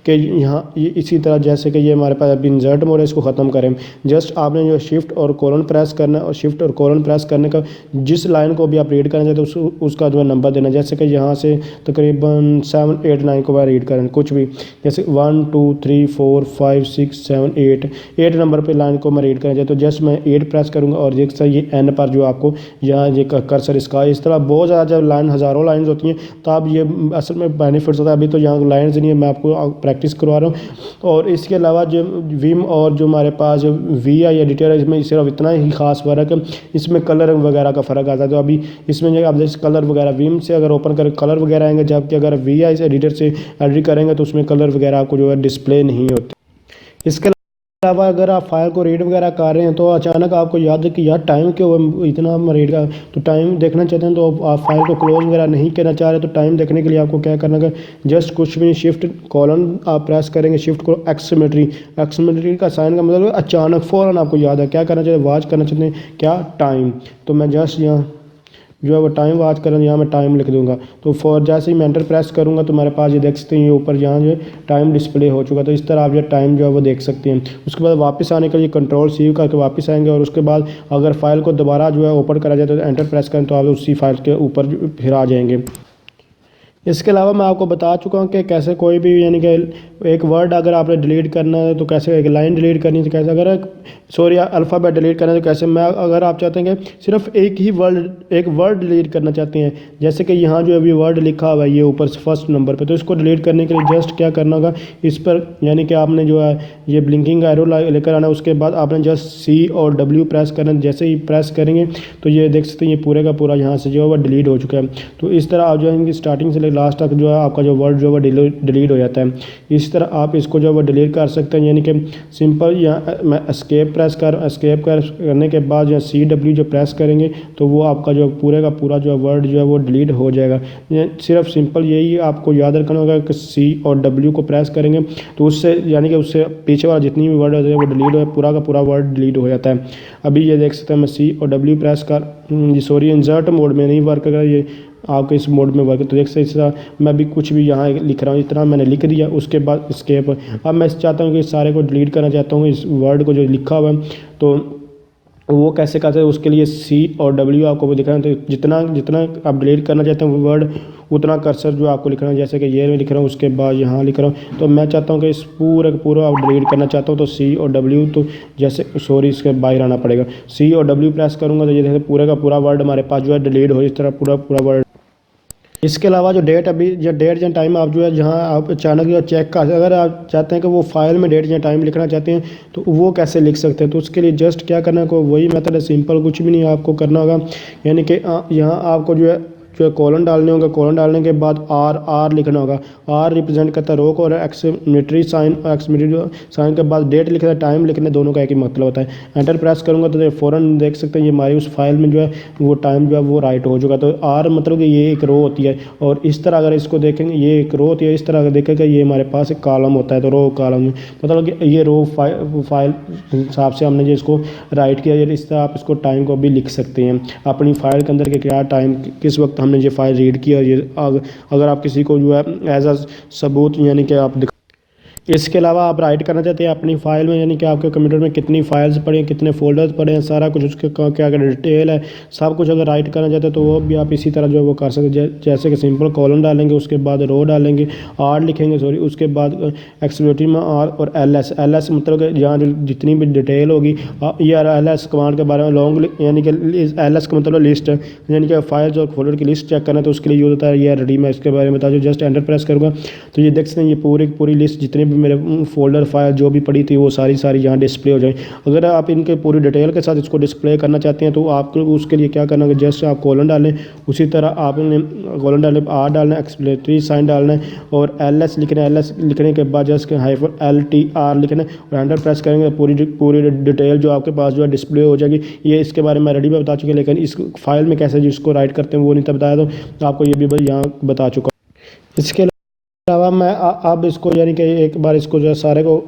कि यहाँ इसी तरह जैसे कि ये हमारे पास अभी इंसर्ट मोड है, इसको ख़त्म करें। जस्ट आपने जो शिफ्ट और कोलन प्रेस करना है और शिफ्ट और कोलन प्रेस करने का जिस लाइन को भी आप रीड करना चाहते हैं उसका जो है नंबर देना। जैसे कि यहाँ से तकरीबन 7, 8, 9 को बार रीड करें कुछ भी, जैसे 1, 2, 3, 4, 5, 6, 7, 8 नंबर पे लाइन को मैं रीड करना चाहता हूँ। जस्ट मैं 8 प्रेस करूँगा और एक सर ये एन पर जो आपको यहाँ ये कर्सर इसका, इस तरह बहुत ज़्यादा जब लाइन हज़ारों लाइन्स होती हैं तो आप ये असल में बेनिफिट्स होता है। अभी तो यहाँ लाइन्स नहीं है, मैं आपको प्रैक्टिस करवा रहा हूँ। और इसके अलावा जो विम और जो हमारे पास VI एडिटर है इसमें सिर्फ इतना ही खास फ़र्क है, इसमें कलर वगैरह का फ़र्क आता है। तो अभी इसमें जो आप जैसे कलर वगैरह विम से अगर ओपन करें कलर वगैरह आएंगे, जबकि अगर VI एडिटर से एडिट करेंगे तो उसमें कलर वगैरह आपको जो है डिस्प्ले नहीं होते। इसके अलावा अगर आप फाइल को रीड वगैरह कर रहे हैं तो अचानक आपको याद है कि यार टाइम क्यों इतना रीड का, तो टाइम देखना चाहते हैं तो आप फाइल को क्लोज वगैरह नहीं करना चाह रहे तो टाइम देखने के लिए आपको क्या करना है, जस्ट कुछ भी शिफ्ट कॉलन आप प्रेस करेंगे, शिफ्ट को एक्समेट्री का साइन का मतलब अचानक फ़ौरन आपको याद है क्या करना चाहिए, वॉच करना चाहते हैं क्या टाइम। तो मैं जस्ट यहाँ जो है वो टाइम वॉच करें, यहाँ मैं टाइम लिख दूंगा। तो फॉर जैसे ही मैं एंटर प्रेस करूँगा तो मेरे पास ये देख सकते हैं ये ऊपर यहाँ जो टाइम डिस्प्ले हो चुका। तो इस तरह आप जो टाइम जो है वो देख सकते हैं। उसके बाद वापस आने के लिए कंट्रोल-C करके वापस आएंगे और उसके बाद अगर फाइल को दोबारा जो है ओपन करा जाए तो एंटर प्रेस करें तो आप उसी फाइल के ऊपर फिर आ जाएंगे। इसके अलावा मैं आपको बता चुका हूँ कि कैसे कोई भी यानी कि एक वर्ड अगर आपने डिलीट करना है तो कैसे, एक लाइन डिलीट करनी है तो कैसे, अगर अल्फ़ाबेट डिलीट करना है तो कैसे। मैं अगर आप चाहते हैं कि सिर्फ एक वर्ड डिलीट करना चाहते हैं, जैसे कि यहाँ जो अभी वर्ड लिखा हुआ है ये ऊपर फर्स्ट नंबर पे, तो इसको डिलीट करने के लिए जस्ट क्या करना होगा, इस पर यानी कि आपने जो है ये ब्लिंकिंग एरो लेकर आना। उसके बाद आपने जस्ट C और W प्रेस करना। जैसे ही प्रेस करेंगे तो ये देख सकते हैं ये पूरे का पूरा यहाँ से जो है वो डिलीट हो चुका है। तो इस तरह आप जो है इनकी स्टार्टिंग से लास्ट तक जो है आपका जो वर्ड जो है डिलीट हो जाता है। इस तरह आप इसको जो है वो डिलीट कर सकते हैं, यानी कि सिंपल यहाँ मैं एस्केप करने के बाद जो CW जो प्रेस करेंगे तो वो आपका जो पूरे का पूरा जो वर्ड जो है वो डिलीट हो जाएगा। सिर्फ सिंपल यही आपको याद रखना होगा कि C और W को प्रेस करेंगे तो उससे यानी कि उससे पीछे वाला जितनी भी वर्ड होते हैं वो डिलीट हो, पूरा का पूरा वर्ड डिलीट हो जाता है। अभी ये देख सकते हैं मैं C और W प्रेस कर इंसर्ट मोड में नहीं वर्क कर रहा, ये आपके इस मोड में वर्क। तो देख सकते इस तरह मैं भी कुछ भी यहाँ लिख रहा हूँ, इतना मैंने लिख दिया। उसके बाद एस्केप। अब मैं चाहता हूँ कि इस सारे को डिलीट करना चाहता हूँ, इस वर्ड को जो लिखा हुआ है, तो वो कैसे करते हैं उसके लिए C और W आपको वो दिखाना। तो जितना आप डिलीट करना चाहते हैं वर्ड उतना कर्सर जो आपको लिखना है, जैसे कि ये मैं लिख रहा हूँ उसके बाद यहाँ लिख रहा हूँ। तो मैं चाहता हूँ कि इस पूरा आप डिलीट करना चाहता हूँ तो C और W, तो जैसे इसके बाहर आना पड़ेगा। C और W प्रेस करूँगा तो ये देखिए पूरे का पूरा वर्ड हमारे पास जो है डिलीट हो, इस तरह पूरा वर्ड इसके अलावा जो डेट अभी जो डेट या टाइम आप जो है जहाँ आप अचानक जो चेक कर, अगर आप चाहते हैं कि वो फाइल में डेट या टाइम लिखना चाहते हैं तो वो कैसे लिख सकते हैं। तो उसके लिए जस्ट क्या करना है, को वही मेथड है, सिंपल, कुछ भी नहीं आपको करना होगा। यानी कि यहाँ आपको जो है कॉलन डालने होगा। कॉलन डालने के बाद आर लिखना होगा। आर रिप्रेजेंट करता है रो को, और एक्सक्लेमेटरी साइन के बाद डेट लिखना है, टाइम लिखना है, दोनों का एक ही मतलब होता है। एंटर प्रेस करूँगा तो फ़ौरन देख सकते हैं ये हमारी उस फाइल में जो है वो टाइम जो है वो राइट हो चुका। तो आर मतलब कि ये एक रो होती है, और इस तरह अगर इसको देखेंगे ये एक रो होती है, इस तरह अगर देखेंगे ये हमारे पास एक कॉलम होता है। तो रो कॉलम में मतलब कि ये रो फाइल हिसाब से हमने जो इसको राइट किया। इस तरह आप इसको टाइम को भी लिख सकते हैं अपनी फाइल के अंदर के क्या टाइम किस वक्त हमने ये फाइल रीड किया। ये अगर आप किसी को जो है एज अ सबूत यानी कि आप इसके अलावा आप राइट करना चाहते हैं अपनी फ़ाइल में, यानी कि आपके कंप्यूटर में कितनी फाइल्स पड़े हैं, कितने फ़ोल्डर्स पड़े हैं, सारा कुछ उसके क्या क्या डिटेल है, सब कुछ अगर राइट करना चाहते हैं तो वो भी आप इसी तरह जो है वो कर सकते हैं। जैसे कि सिंपल कॉलम डालेंगे, उसके बाद रो डालेंगे, आर लिखेंगे सॉरी, उसके बाद एक्सक्लेमेटरी में आर और एल एस मतलब कि जहाँ जितनी भी डिटेल होगी ये एल एस कमांड के बारे में लॉन्ग, यानी कि एल एस का मतलब लिस्ट है, यानी कि फाइल्स और फोल्डर की लिस्ट चेक करना है तो उसके लिए यूज़ होता है ये रेडी। मैं इसके बारे में बता दूँ, जस्ट एंटर प्रेस करूँगा तो ये देख सकते हैं ये पूरी लिस्ट जितनी मेरे फोल्डर फाइल जो भी पड़ी थी वो सारी यहाँ डिस्प्ले हो जाए। अगर आप इनके पूरी डिटेल के साथ इसको डिस्प्ले करना चाहते हैं तो आपको उसके लिए क्या करना है, जस्ट आप कॉलन डालें, उसी तरह आपने कॉलन डालें, आर डालना है, एक्सक्लेमेटरी साइन डालना है और एल एस लिखना है। एल एस लिखने के बाद जस्ट -LTR लिखना है और एंटर प्रेस करेंगे, पूरी डिटेल जो आपके पास जो है डिस्प्ले हो जाएगी। ये इसके बारे में रेडी में बता चुके, लेकिन इस फाइल में कैसे जिसको राइट करते हैं वो नहीं था बताया, तो आपको ये भी यहाँ बता चुका। इसके अलावा मैं अब इसको यानी कि एक बार इसको जो है सारे को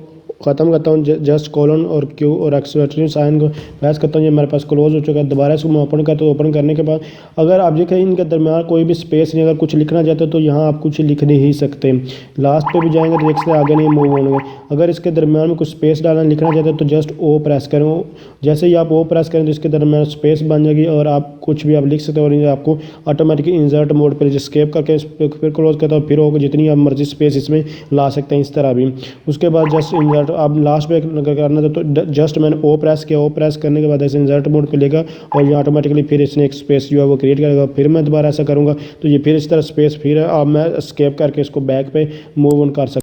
ख़त्म करता हूँ, जस्ट कॉलन और क्यू और एक्सक्लेमेटरी साइन को प्रेस करता हूँ। ये मेरे पास क्लोज हो चुका है। दोबारा इसको मैं ओपन करता हूँ। ओपन करने के बाद अगर आप देखें इनके दरमियान कोई भी स्पेस नहीं, अगर कुछ लिखना चाहते हो तो यहाँ आप कुछ लिख नहीं सकते। लास्ट पे भी जाएंगे तो देख सकते आगे नहीं मूव होंगे। अगर इसके दरमियान में कुछ स्पेस डालना लिखना चाहते हो तो जस्ट ओ प्रेस करें। जैसे ही आप ओ प्रेस करें तो इसके दरमियान स्पेस बन जाएगी और आप कुछ भी आप लिख सकते हो, और आपको ऑटोमेटिकली इंसर्ट मोड पर स्केप करके फिर क्लोज करता हूँ, फिर होगा जितनी आप मर्जी स्पेस इसमें ला सकते हैं इस तरह भी। उसके बाद जस्ट इंसर्ट अब लास्ट पे करना था तो जस्ट मैंने ओ प्रेस किया। ओ प्रेस करने के बाद ऐसे इंसर्ट मोड पे लेगा और ये ऑटोमेटिकली फिर इसने एक स्पेस जो है वो क्रिएट करेगा। फिर मैं दोबारा ऐसा करूँगा तो ये फिर इस तरह स्पेस फिर अब मैं एस्केप करके इसको बैक पे मूव ऑन कर सकता।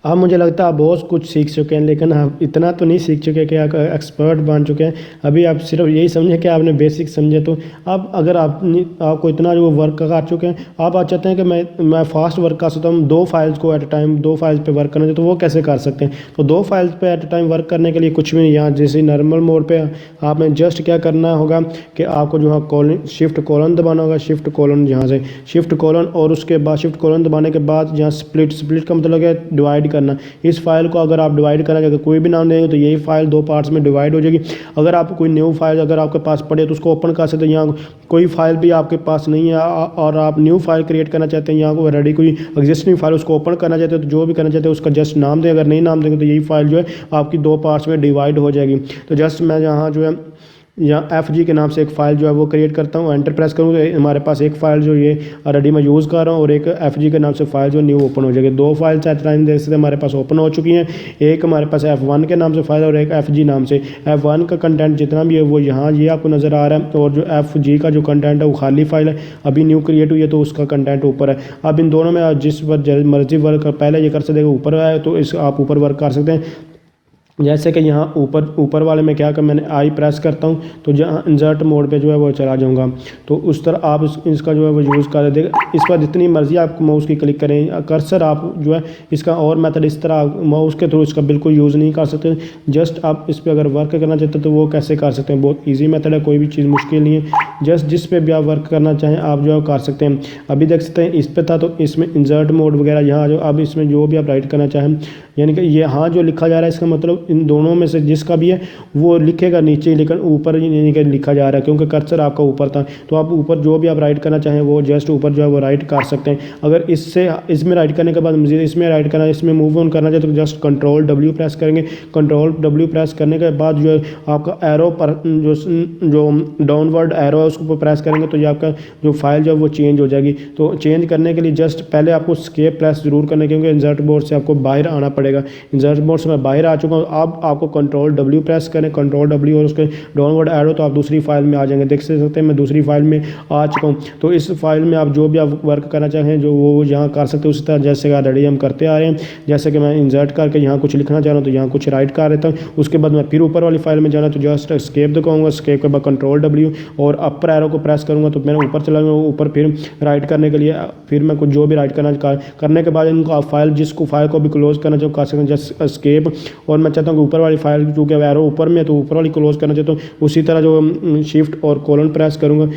अब मुझे लगता है आप बहुत कुछ सीख चुके हैं, लेकिन आप इतना तो नहीं सीख चुके कि आप एक्सपर्ट बन चुके हैं। अभी आप सिर्फ यही समझें कि आपने बेसिक समझे। तो अब अगर आपको इतना जो वर्क कर चुके हैं, आप चाहते हैं कि मैं फास्ट वर्क कर सकता हूँ, 2 फाइल्स को एट अ टाइम 2 फाइल्स पे वर्क करना चाहिए, तो वो कैसे कर सकते हैं। तो 2 फाइल्स पे एट अ टाइम वर्क करने के लिए कुछ भी नहीं, यहाँ जैसे नॉर्मल मोड पे आपने जस्ट क्या करना होगा कि आपको जो है शिफ्ट कॉलन दबाना होगा। शिफ्ट कॉलन यहाँ से शिफ्ट कॉलन, और उसके बाद शिफ्ट कॉलन दबाने के बाद यहाँ स्प्लिट का मतलब है डिवाइड करना। इस फाइल को अगर आप डिवाइड करना चाहते कोई भी नाम देंगे तो यही फाइल 2 पार्ट्स में डिवाइड हो जाएगी। अगर आप कोई न्यू फाइल अगर आपके पास पड़े तो उसको ओपन कर सकते हैं। यहाँ कोई फाइल भी आपके पास नहीं है और आप न्यू फाइल क्रिएट करना चाहते हैं, यहाँ को रेडी कोई एग्जिस्टिंग फाइल उसको ओपन करना चाहते हैं, तो जो भी करना चाहते हैं उसका जस्ट नाम दें। अगर नहीं नाम देंगे तो यही फाइल जो है आपकी 2 पार्ट्स में डिवाइड हो जाएगी। तो जस्ट मैं यहाँ जो है यहाँ FG के नाम से एक फ़ाइल जो है वो क्रिएट करता हूँ। एंटर प्रेस करूँ तो हमारे पास एक फ़ाइल जो ये ऑलरेडी मैं यूज़ कर रहा हूँ और एक FG के नाम से फ़ाइल जो न्यू ओपन हो जाएगी। 2 फाइल्स एट टाइम देख सकते हमारे पास ओपन हो चुकी हैं। एक हमारे पास F1 के नाम से फ़ाइल और एक FG नाम से। F1 का कंटेंट जितना भी है वो यहाँ ये आपको नज़र आ रहा है, और जो FG का जो कंटेंट है वो खाली फाइल है, अभी न्यू क्रिएट हुई है तो उसका कंटेंट ऊपर है। अब इन दोनों में जिस पर मर्जी वर्क पहले ये कर सकते हैं, ऊपर आए तो इस आप ऊपर वर्क कर सकते हैं। जैसे कि यहाँ ऊपर वाले में क्या कर मैंने आई प्रेस करता हूँ तो जहाँ इंसर्ट मोड पे जो है वो चला जाऊँगा। तो उस तरह आप इसका जो है वो यूज़ कर देगा। इस पर जितनी मर्जी आप माउस की क्लिक करें, कर्सर आप जो है इसका और मेथड इस तरह माउस के थ्रू इसका बिल्कुल यूज़ नहीं कर सकते। जस्ट आप इस पर अगर वर्क करना चाहते हैं तो वो कैसे कर सकते हैं, बहुत ईजी मेथड है, कोई भी चीज़ मुश्किल नहीं है। जस्ट जिस पे भी आप वर्क करना चाहें आप जो है कर सकते हैं। अभी देख सकते हैं इस पर था तो इसमें इंसर्ट मोड वगैरह यहाँ जो अब इसमें जो भी आप राइट करना चाहें, यानी कि ये हाँ जो लिखा जा रहा है इसका मतलब इन दोनों में से जिसका भी है वो लिखेगा नीचे, लेकिन ऊपर यानी कि लिखा जा रहा है क्योंकि कर्सर आपका ऊपर था। तो आप ऊपर जो भी आप राइट करना चाहें वो जस्ट ऊपर जो है वो राइट कर सकते हैं। अगर इसमें राइट करने के बाद मज़ीद इसमें राइट करना, इसमें मूव ऑन करना चाहे तो जस्ट कंट्रोल W प्रेस करेंगे। कंट्रोल W प्रेस करने के बाद जो है आपका एरो पर जो डाउनवर्ड एरो है उसको प्रेस करेंगे तो ये आपका जो फाइल जो है वो चेंज हो जाएगी। तो चेंज करने के लिए जस्ट पहले आपको एस्केप प्रेस जरूर करना, क्योंकि इंसर्ट बोर्ड से आपको बाहर आना पड़ेगा। इंसर्ट बोर्ड से मैं बाहर आ चुका हूँ। अब आपको कंट्रोल W प्रेस करें, कंट्रोल W और उसके डाउनवर्ड एरो, तो आप दूसरी फाइल में आ जाएंगे। देख सकते हैं मैं दूसरी फाइल में आ चुका हूँ। तो इस फाइल में आप जो भी आप वर्क करना चाहें जो वो यहाँ कर सकते हो उसी तरह जैसे ऑलरेडी हम करते आ रहे हैं। जैसे कि मैं इंसर्ट करके यहाँ कुछ लिखना चाह रहा हूँ तो यहाँ कुछ राइट कर देता हूँ। उसके बाद मैं फिर ऊपर वाली फाइल में जाना तो जस्ट एस्केप दबाऊंगा, एस्केप के बाद कंट्रोल W और अपर एरो को प्रेस करूँगा तो मैंने ऊपर चला जाऊँगा। ऊपर फिर राइट करने के लिए फिर मैं कुछ जो भी राइट करने के बाद इनको आप फाइल जिसको फाइल को भी क्लोज करना चाहो कर सकते हैं, जस्ट एस्केप। और मैं चाहता हूँ कि ऊपर वाली फाइल चूँकि एरो ऊपर में है तो ऊपर वाली क्लोज करना चाहता हूँ। उसी तरह जो शिफ्ट और कोलन प्रेस करूँगा,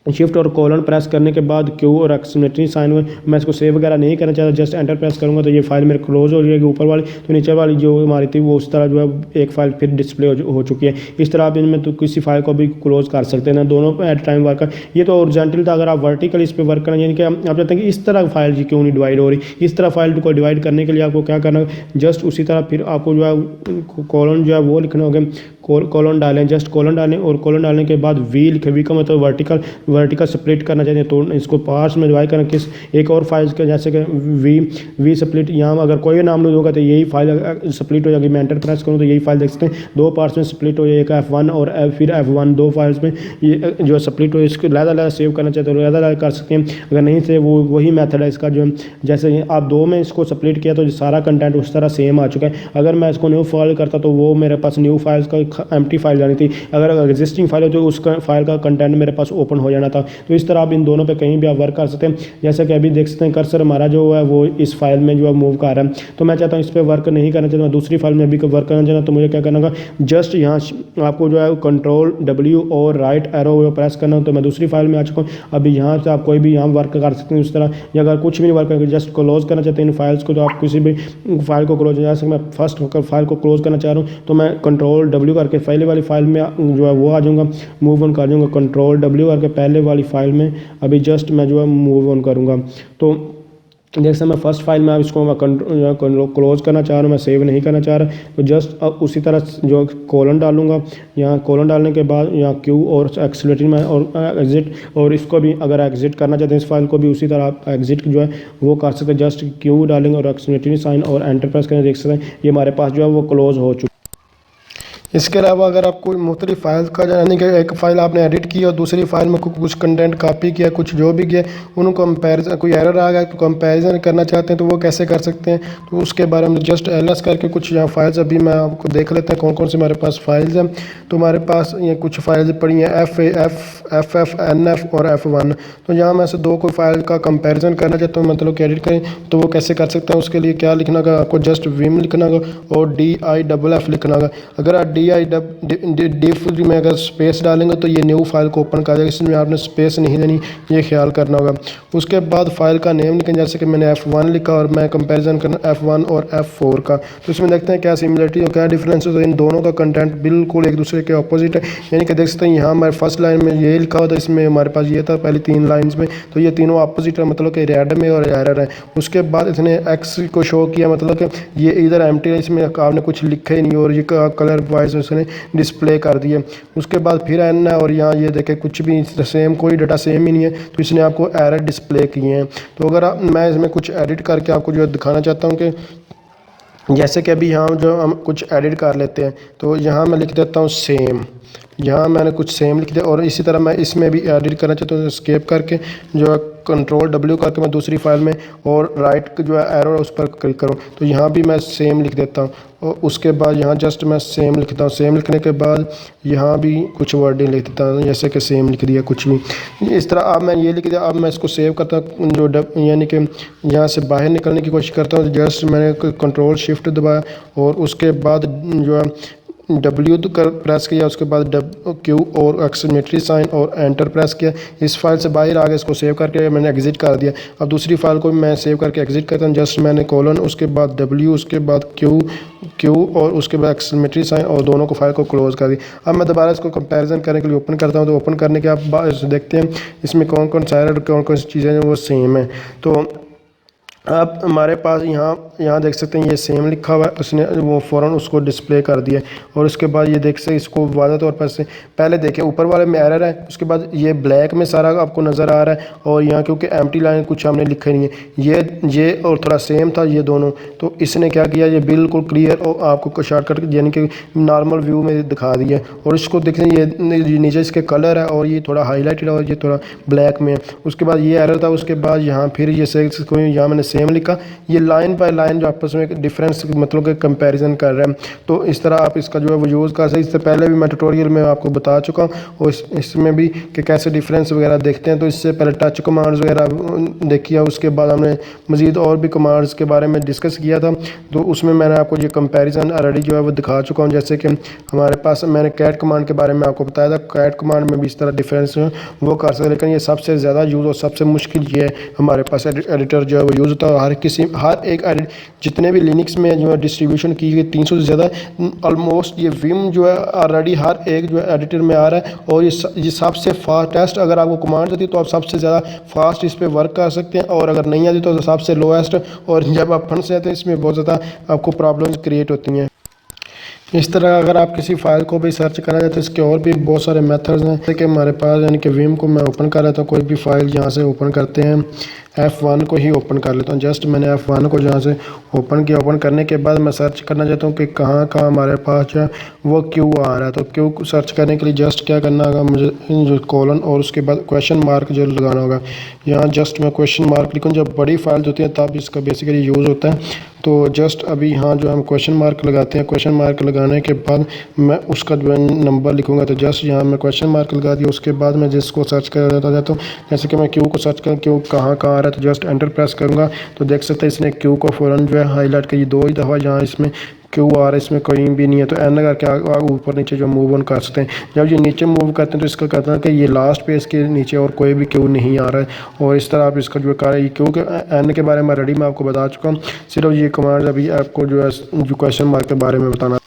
शिफ्ट और कोलन प्रेस करने के बाद क्यू और एक्सक्लेमेटरी साइन में मैं इसको सेव वगैरह नहीं करना चाहता, जस्ट एंटर प्रेस करूँगा तो ये फाइल मेरे क्लोज हो जाएगी ऊपर वाली। तो नीचे वाली जो हमारी थी वो उस तरह जो है एक फाइल फिर डिस्प्ले हो चुकी है। इस तरह आप इनमें तो किसी फाइल को भी क्लोज कर सकते हैं ना, दोनों एट टाइम वर्क। ये तो ओरिजेंटल था। अगर आप वर्टिकल इस पर वर्क करें यानी कि आप चाहते हैं कि इस तरह फाइल जी क्यों नहीं डिवाइड हो रही, इस तरह फाइल को डिवाइड करने के लिए आपको क्या करना है, जस्ट उसी तरह फिर आपको जो है कॉलन जो है वो लिखना होगा, कॉलन डालें, जस्ट कॉलन डालें और कॉलन डालने के बाद वी लिखे। वी का मतलब वर्टिकल स्प्लिट करना चाहिए तो इसको पार्ट्स में डिवाइड करना किस एक और फाइल के जैसे कि वी स्प्लिट। यहाँ अगर कोई भी नाम नहीं होगा तो यही फाइल स्प्लिट हो जाएगी। मैं एंटर प्रेस करूँ तो यही फाइल देख सकते हैं दो पार्ट्स में स्प्लिट हो जाएगा, F1 और फिर F1 दो फाइल्स में ये जो स्प्लिट हो। इसको लहदा सेव करना चाहते हो लहदा कर सकते हैं, अगर नहीं से वो वही मेथड है इसका जो जैसे आप दो में इसको स्प्लिट किया तो सारा कंटेंट उस तरह सेम आ चुका है। अगर मैं इसको न्यू फाइल करता तो वो मेरे पास न्यू फाइल्स का एम्प्टी फाइल जानी थी, अगर एग्जिस्टिंग फाइल है तो उस फाइल का कंटेंट मेरे पास ओपन हो जाना था। तो इस तरह आप इन दोनों पे कहीं भी आप वर्क कर सकते हैं। जैसे कि अभी देख सकते हैं कर्सर हमारा जो है वो इस फाइल में जो है मूव कर रहा है, तो मैं चाहता हूँ इस पर वर्क नहीं करना चाहता, मैं दूसरी फाइल में अभी वर्क करना चाहता हूँ। तो मुझे क्या करना होगा, जस्ट यहाँ आपको जो है कंट्रोल W और राइट एरो प्रेस करना हो। तो मैं दूसरी फाइल में आ चुका हूँ। अभी यहाँ से आप कोई भी यहाँ वर्क कर सकते हैं उस तरह, या अगर कुछ भी नहीं वर्क करके जस्ट क्लोज करना चाहते हैं इन फाइल्स को तो आप किसी भी फाइल को क्लोज, जैसे मैं फर्स्ट फाइल को क्लोज करना चाह रहा हूँ तो मैं कंट्रोल W करके पहले वाली फाइल में जो है वो आ जाऊँगा, मूव ऑन कर जाऊँगा। कंट्रोल W करके पहले वाली फाइल में अभी जस्ट मैं जो है मूव ऑन करूँगा। तो जैसे मैं फर्स्ट फाइल में अब इसको मैं क्लोज करना चाह रहा हूँ, मैं सेव नहीं करना चाह रहा, तो जस्ट अब उसी तरह जो कॉलन डालूंगा। यहाँ कॉलन डालने के बाद यहाँ क्यू और एक्सेलरेटिंग में और एग्जिट, और इसको भी अगर एग्जिट करना चाहते हैं इस फाइल को भी उसी तरह आप एग्जिट जो है वो कर सकते हैं। जस्ट क्यू डालेंगे और एक्सेलरेटिंग साइन और एंटर प्रेस करें, देख सकते हैं ये हमारे पास जो है वो क्लोज हो चुका है। इसके अलावा अगर आप कोई मुख्तलिफ फाइल का यानी कि एक फ़ाइल आपने एडिट की और दूसरी फाइल में कुछ कंटेंट कॉपी किया, कुछ जो भी किया, उनको कंपेरिजन कोई एरर आ गया तो कंपेरिजन करना चाहते हैं तो वो कैसे कर सकते हैं, तो उसके बारे में जस्ट एलएस करके कुछ यहाँ फाइल्स अभी मैं आपको देख लेते हैं कौन कौन से हमारे पास फाइल्स हैं। तो हमारे पास ये कुछ फाइल्स पड़ी हैं FF, NF और F1। तो यहाँ मैं से दो कोई फाइल का कंपेरिजन करना चाहता हूँ, मतलब कि एडिट करें तो वो कैसे कर सकते हैं। उसके लिए क्या लिखना होगा आपको, जस्ट विम लिखना होगा और DIFF लिखना होगा। अगर आप डिफ में अगर स्पेस डालेंगे तो ये न्यू फाइल को ओपन कर देगा, इसमें आपने स्पेस नहीं देनी, ये ख्याल करना होगा। उसके बाद फाइल का नेम लिखें, जैसे कि मैंने F1 लिखा और मैं कंपैरिजन करना F1 और F4 का, तो इसमें देखते हैं क्या सिमिलरिटी और क्या डिफरेंस है। तो इन दोनों का कंटेंट बिल्कुल एक दूसरे के ऑपोजिट है, यानी कि देख सकते हैं यहाँ हमारे फर्स्ट लाइन में ये लिखा हुआ था, इसमें हमारे पास ये था पहली 3 लाइन्स में, तो ये तीनों अपोजिट है, मतलब कि रेड में और एरर है। उसके बाद इसने एक्स को शो किया, मतलब कि ये इधर एम्प्टी है, इसमें आपने कुछ लिखा ही नहीं और ये कलर वाइज उसने डिस्प्ले कर दिए। उसके बाद फिर एन है और यहाँ ये देखें कुछ भी सेम, कोई डाटा सेम ही नहीं है, तो इसने आपको एरर डिस्प्ले किए हैं। तो अगर मैं इसमें कुछ एडिट करके आपको जो दिखाना चाहता हूँ कि जैसे कि अभी यहाँ जो हम कुछ एडिट कर लेते हैं, तो यहाँ मैं लिख देता हूँ सेम, यहाँ मैंने कुछ सेम लिख दिया। और इसी तरह मैं इसमें भी एडिट करना चाहता हूँ, स्केप करके जो है कंट्रोल W करके मैं दूसरी फाइल में और राइट जो है एरो उस पर क्लिक करूँ तो यहाँ भी मैं सेम लिख देता हूँ। और उसके बाद यहाँ जस्ट मैं सेम लिखता हूँ, सेम लिखने के बाद यहाँ भी कुछ वर्डिंग लिख देता हूँ, जैसे कि सेम लिख दिया कुछ भी इस तरह। अब मैं ये लिख दिया, अब मैं इसको सेव करता हूँ, जो यानी कि यहाँ से बाहर निकलने की कोशिश करता हूँ। जस्ट मैंने कंट्रोल शिफ्ट दबाया और उसके बाद जो है W कर प्रेस किया, उसके बाद Q और एक्सक्लेमेटरी साइन और एंटर प्रेस किया। इस फाइल से बाहर आ गया, इसको सेव करके मैंने एग्जिट कर दिया। अब दूसरी फाइल को मैं सेव करके एग्जिट करता हूँ, जस्ट मैंने कॉलन, उसके बाद W, उसके बाद Q और उसके बाद एक्सक्लेमेटरी साइन और दोनों को फाइल को क्लोज कर दिया। अब मैं दोबारा इसको कंपैरिजन करने के लिए ओपन करता हूँ, तो ओपन करने के आप देखते हैं इसमें कौन कौन सा एरर, कौन कौन सी चीज़ें वो सेम है। तो अब हमारे पास यहाँ देख सकते हैं ये सेम लिखा हुआ है, उसने वो फ़ौरन उसको डिस्प्ले कर दिया। और उसके बाद ये देख सकते इसको वाज़ह तौर पर से पहले देखें ऊपर वाले में एरर है, उसके बाद ये ब्लैक में सारा आपको नज़र आ रहा है। और यहाँ क्योंकि एम्प्टी लाइन कुछ हमने लिखा नहीं है, ये और थोड़ा सेम था ये दोनों, तो इसने क्या किया ये बिल्कुल क्लियर और आपको शॉर्टकट यानी कि नॉर्मल व्यू में दिखा दिया। और इसको देखें ये नीचे इसके कलर है और ये थोड़ा हाईलाइटेड है और ये थोड़ा ब्लैक में है। उसके बाद ये एरर था, उसके बाद यहाँ फिर ये यहाँ मैंने सेम लिखा, ये लाइन बाय लाइन जो आपस में डिफरेंस मतलब कि कंपैरिजन कर रहे हैं। तो इस तरह आप इसका जो है वो यूज़ कर सकते हैं। इससे पहले भी मैं ट्यूटोरियल में आपको बता चुका हूँ और इसमें भी कि कैसे डिफरेंस वगैरह देखते हैं। तो इससे पहले टच कमांड्स वगैरह देखी है, उसके बाद हमने मज़ीद और भी कमांड्स के बारे में डिस्कस किया था, तो उसमें मैंने आपको ये कंपैरिजन ऑलरेडी जो है वो दिखा चुका हूँ। जैसे कि हमारे पास मैंने कैट कमांड के बारे में आपको बताया था, कैट कमांड में भी इस तरह डिफरेंस वो कर सकते हैं, लेकिन ये सबसे ज़्यादा यूज़ और सबसे मुश्किल ये है हमारे पास एडिटर जो है वो यूज़ होता है। हर एक जितने भी लिनक्स में जो है डिस्ट्रीब्यूशन की गई 300 से ज़्यादा ऑलमोस्ट ये विम जो है ऑलरेडी हर एक जो है एडिटर में आ रहा है। और ये सबसे फास्टेस्ट अगर आपको कमांड आती है तो आप सबसे ज़्यादा फास्ट इस पर वर्क कर सकते हैं, और अगर नहीं आती तो सबसे लोएस्ट। और जब आप फंस जाते हैं इसमें बहुत ज़्यादा आपको प्रॉब्लम्स क्रिएट होती हैं। इस तरह अगर आप किसी फाइल को भी सर्च करना चाहते हैं तो इसके और भी बहुत सारे मेथड्स हैं। जैसे कि हमारे पास यानी कि विम को मैं ओपन कर रहा था, कोई भी फाइल यहाँ से ओपन करते हैं, F1 को ही ओपन कर लेता हूँ। जस्ट मैंने F1 को जहाँ से ओपन किया, ओपन करने के बाद मैं सर्च करना चाहता हूँ कि कहाँ कहाँ हमारे पास जो है वो क्यू आ रहा है। तो क्यू सर्च करने के लिए जस्ट क्या करना होगा, मुझे जो कॉलन और उसके बाद क्वेश्चन मार्क जो लगाना होगा। यहाँ जस्ट मैं क्वेश्चन मार्क लिखूँ, जब बड़ी फाइल्स होती हैं तब इसका बेसिकली यूज़ होता है। तो जस्ट अभी यहाँ जो हम क्वेश्चन मार्क लगाते हैं, क्वेश्चन मार्क लगाने के बाद मैं उसका जो है नंबर लिखूँगा। तो जस्ट यहाँ मैं क्वेश्चन मार्क लगा दिया, उसके बाद मैं जिसको सर्च कर जाता हूँ, जैसे कि मैं क्यू को सर्च करूँ, क्यू कहाँ कहाँ आ रहा है, तो जस्ट एंटर प्रेस करूँगा तो देख सकते हैं इसने क्यू को फ़ौरन जो है हाईलाइट करी 2 ही दफ़ा। जहाँ इसमें क्यू आ रहा है इसमें कोई भी नहीं है, तो एन करके ऊपर नीचे जो मूव ऑन कर सकते हैं। जब ये नीचे मूव करते हैं तो इसका कहता है कि ये लास्ट पेज के नीचे और कोई भी क्यू नहीं आ रहा है। और इस तरह आप इसका जो है क्यू के एन के बारे में ऑलरेडी मैं आपको बता चुका हूँ, सिर्फ ये कमांड अभी आपको जो है जो क्वेश्चन मार्क के बारे में बताना।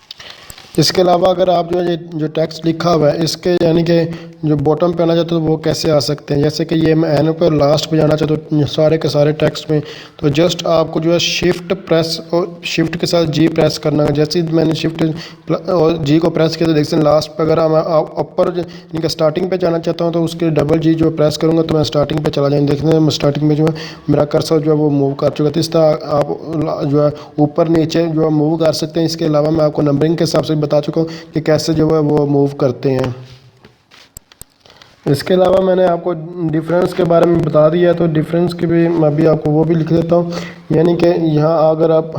इसके अलावा अगर आप जो है ये जो टेक्स्ट लिखा हुआ है इसके यानी कि जो बॉटम पे आना चाहते हो तो वो कैसे आ सकते हैं। जैसे कि ये मैं एन पर लास्ट पे जाना चाहता हूँ सारे के सारे टेक्स्ट में, तो जस्ट आपको जो है शिफ्ट प्रेस और शिफ्ट के साथ जी प्रेस करना है। जैसे ही मैंने शिफ्ट और जी को प्रेस किया तो देखते हैं लास्ट पे अगर मैं ऊपर यानी कि स्टार्टिंग पे जाना चाहता हूँ तो उसके डबल जी जो प्रेस करूँगा तो मैं स्टार्टिंग पे चला जाऊँगा। देखते हैं स्टार्टिंग में जो है मेरा कर्सर जो है वो मूव कर चुका है। तो इस तरह आप जो है ऊपर नीचे जो है मूव कर सकते हैं। इसके अलावा मैं आपको नंबरिंग के हिसाब से बता चुका हूँ कि कैसे जो है वो मूव करते हैं। इसके अलावा मैंने आपको डिफरेंस के बारे में बता दिया है, तो डिफरेंस के भी मैं भी आपको वो भी लिख देता हूँ। यानी कि यहाँ अगर आप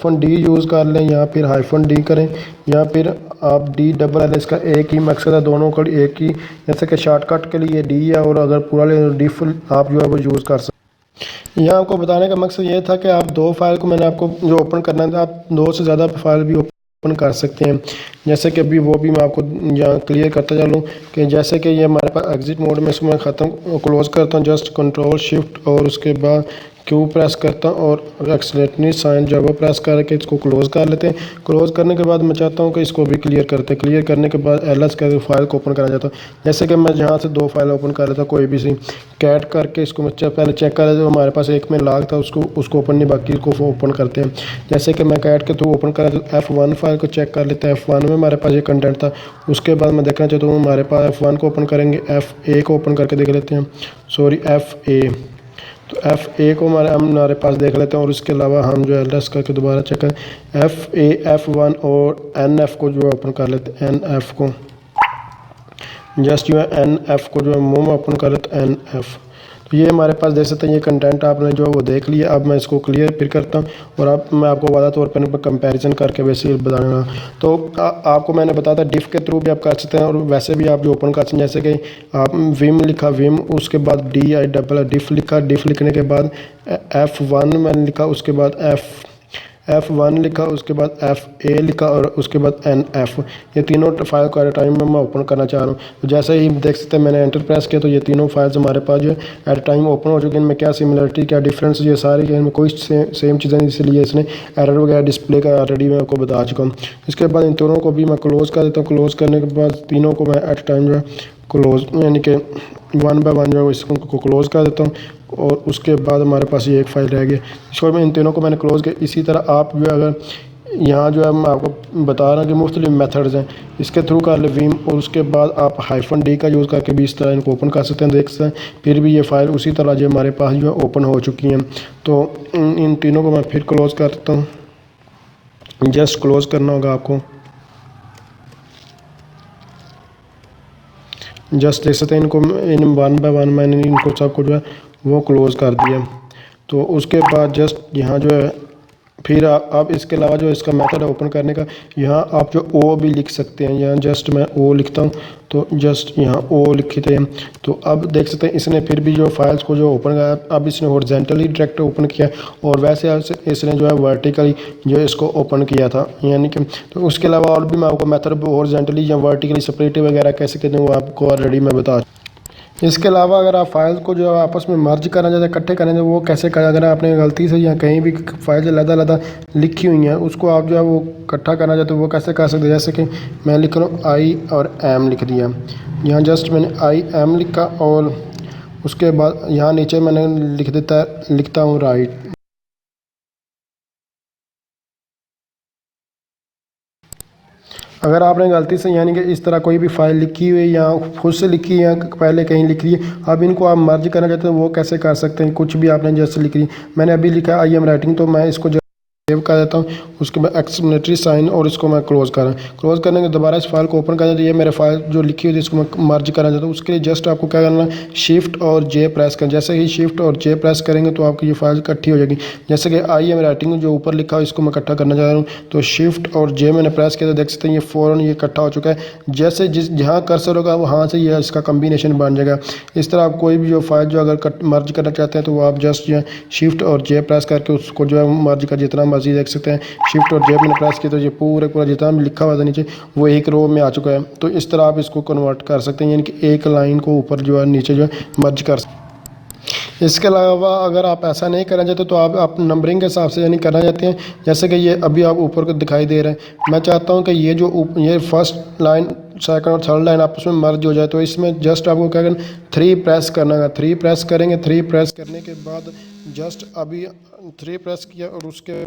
-d यूज़ कर लें या फिर -d करें या फिर आप D इसका एक ही मकसद है, दोनों का एक ही। जैसे कि शॉर्टकट के लिए D है और अगर पूरा ले डिफ आप जो है वो यूज़ कर सकते। यहाँ आपको बताने का मकसद ये था कि आप 2 फाइल को मैंने आपको जो ओपन करना था, आप 2 से ज़्यादा फाइल भी ओपन कर सकते हैं। जैसे कि अभी वो भी मैं आपको यहाँ क्लियर करता चलूँ कि जैसे कि ये हमारे पास एग्जिट मोड में इसको मैं ख़त्म क्लोज़ करता हूँ, जस्ट कंट्रोल शिफ्ट और उसके बाद क्यू प्रेस करता हूँ और एक्सलेटरी साइन जो है वो प्रेस करके इसको क्लोज़ कर लेते हैं। क्लोज़ करने के बाद मैं चाहता हूँ कि इसको भी क्लियर करते हैं। क्लियर करने के बाद एलएस करके फाइल को ओपन करना चाहता हूँ। जैसे कि मैं यहाँ से 2 फाइल ओपन कर रहा था कोई भी सी कैट करके, इसको मैं पहले चेक कर रहा था, हमारे पास एक में लॉक था उसको ओपन नहीं, बाकी को ओपन करते हैं। जैसे कि मैं कैट के थ्रू ओपन कर रहा था, F1 फाइल को चेक कर लेते हैं। F1 में हमारे पास ये कंटेंट था। उसके बाद मैं देखना चाहता हूँ हमारे पास F1 को ओपन करेंगे, FA को ओपन करके देख लेते हैं, सॉरी FA। तो FA को हमारे पास देख लेते हैं और इसके अलावा हम जो है एलएस करके दोबारा चेक करें FA F1 और NF को जो है ओपन कर लेते हैं। NF को जस्ट जो है NF को जो है मुंह में ओपन कर लेते हैं NF। तो ये हमारे पास देख सकते हैं ये कंटेंट आपने जो वो देख लिया। अब मैं इसको क्लियर फिर करता हूँ और अब मैं आपको वादा तौर पर कंपैरिजन करके वैसे बताऊंगा। तो आपको मैंने बताया था डिफ के थ्रू भी आप कर सकते हैं और वैसे भी आप जो ओपन कर सकते हैं। जैसे कि आप विम लिखा विम, उसके बाद DI डिफ लिखा, डिफ लिखने के बाद F1 मैंने लिखा, उसके बाद F1 लिखा, उसके बाद FA लिखा और उसके बाद NF। ये तीनों फाइल को एट टाइम में मैं ओपन करना चाह रहा हूँ। तो जैसे ही देख सकते हैं मैंने एंटर प्रेस किया तो ये तीनों फाइल्स हमारे पास जो है एट टाइम ओपन हो चुकी हैं। इनमें क्या सिमिलरिटी क्या डिफरेंस ये सारी इनमें कोई सेम चीज़ें नहीं, इसलिए इसने एरर वगैरह डिस्प्ले का ऑलरेडी मैं आपको बता चुका हूँ। इसके बाद इन दोनों को भी मैं क्लोज़ कर देता हूँ। क्लोज़ करने के बाद तीनों को मैं एट टाइम जो है क्लोज, यानी कि 1 बाय 1 जो है इसको क्लोज़ कर देता हूँ। और उसके बाद हमारे पास ये एक फ़ाइल रह गई, इसको मैं इन तीनों को मैंने क्लोज़ किया। इसी तरह आप जो है अगर यहाँ जो है मैं आपको बता रहा हूँ कि मुख्तलिफ मेथड्स हैं, इसके थ्रू कर ले विम, और उसके बाद आप -d का यूज़ करके भी इस तरह इनको ओपन कर सकते हैं, देख सकते हैं। फिर भी ये फ़ाइल उसी तरह जो हमारे पास जो है ओपन हो चुकी हैं। तो इन तीनों को मैं फिर क्लोज़ करता हूँ, जस्ट क्लोज़ करना होगा आपको। जस्ट देख सकते हैं इनको इन 1 बाय 1 मैंने इनको सबको जो है वो क्लोज़ कर दिया। तो उसके बाद जस्ट यहाँ जो है फिर आप इसके अलावा जो इसका मेथड है ओपन करने का, यहाँ आप जो ओ भी लिख सकते हैं। यहाँ जस्ट मैं ओ लिखता हूँ, तो जस्ट यहाँ ओ लिखते हैं। तो अब देख सकते हैं इसने फिर भी जो फाइल्स को जो ओपन किया, अब इसने हॉरिजॉन्टली डायरेक्ट ओपन किया, और वैसे इसने जो है वर्टिकली जो इसको ओपन किया था, यानी कि। तो उसके अलावा और भी मैं आपको मेथड हॉरिजॉन्टली या वर्टिकली सेपरेट वगैरह कैसे कहते हैं वो आपको ऑलरेडी मैं बता। इसके अलावा अगर आप फाइल्स को जो है आपस में मर्ज करना चाहते हैं, इकट्ठे करना चाहते हैं, वो कैसे करें। अगर आपने गलती से या कहीं भी फाइल अलग-अलग लिखी हुई हैं, उसको आप जो है वो इकट्ठा करना चाहते हैं, वो कैसे कर सकते हैं। जैसे कि मैं लिख रहा हूँ आई और एम लिख दिया, यहाँ जस्ट मैंने आई एम लिखा, और उसके बाद यहाँ नीचे मैंने लिखता हूँ राइट। अगर आपने गलती से यानी कि इस तरह कोई भी फाइल लिखी हुई या खुद से लिखी या पहले कहीं लिख ली है, अब इनको आप मर्ज करना चाहते हैं, वो कैसे कर सकते हैं। कुछ भी आपने जैसे लिख ली, मैंने अभी लिखा आई एम राइटिंग, तो मैं इसको सेव कर देता हूँ। उसके बाद एक्सक्लेमेटरी साइन, और इसको मैं क्लोज़ कर रहा हूँ। क्लोज़ करने के दोबारा इस फाइल को ओपन करना, तो ये मेरे फाइल जो लिखी हुई थी इसको मैं मर्ज करना चाहता हूँ। उसके लिए जस्ट आपको क्या करना है, शिफ्ट और जे प्रेस करना। जैसे ही शिफ्ट और जे प्रेस करेंगे तो आपकी ये फाइल इकट्ठी हो जाएगी। जैसे कि आई एम राइटिंग जो ऊपर लिखा हो इसको मैं इकट्ठा करना चाह रहा हूँ, तो शिफ्ट और जे मैंने प्रेस किया, तो देख सकते हैं ये फ़ौरन ये इकट्ठा हो चुका है। जैसे जहाँ कर्सर होगा वहाँ से ये इसका कम्बिनेशन बन जाएगा। इस तरह आप कोई भी जो फाइल जो अगर मर्ज करना चाहते हैं, तो वो आप जस्ट जो है शिफ्ट और जे प्रेस करके उसको जो है मर्ज कर जितना मर्जी देख सकते हैं। शिफ्ट और जे मैंने प्रेस किया, तो ये पूरा जितना भी लिखा हुआ था नीचे वो एक रो में आ चुका है। तो इस तरह आप इसको कन्वर्ट कर सकते हैं, यानी कि एक लाइन को ऊपर जो है नीचे जो है मर्ज कर सकते हैं। इसके अलावा अगर आप ऐसा नहीं करना चाहते, तो आप नंबरिंग के हिसाब से यानी करना चाहते हैं। जैसे कि ये अभी आप ऊपर को दिखाई दे रहा है, मैं चाहता हूँ कि ये फर्स्ट लाइन, सेकंड और थर्ड लाइन आपस में मर्ज हो जाए। तो इसमें जस्ट आपको क्या करना, 3 प्रेस करना है। 3 प्रेस करेंगे, 3 प्रेस करने के बाद जस्ट अभी 3 प्रेस किया, और उसके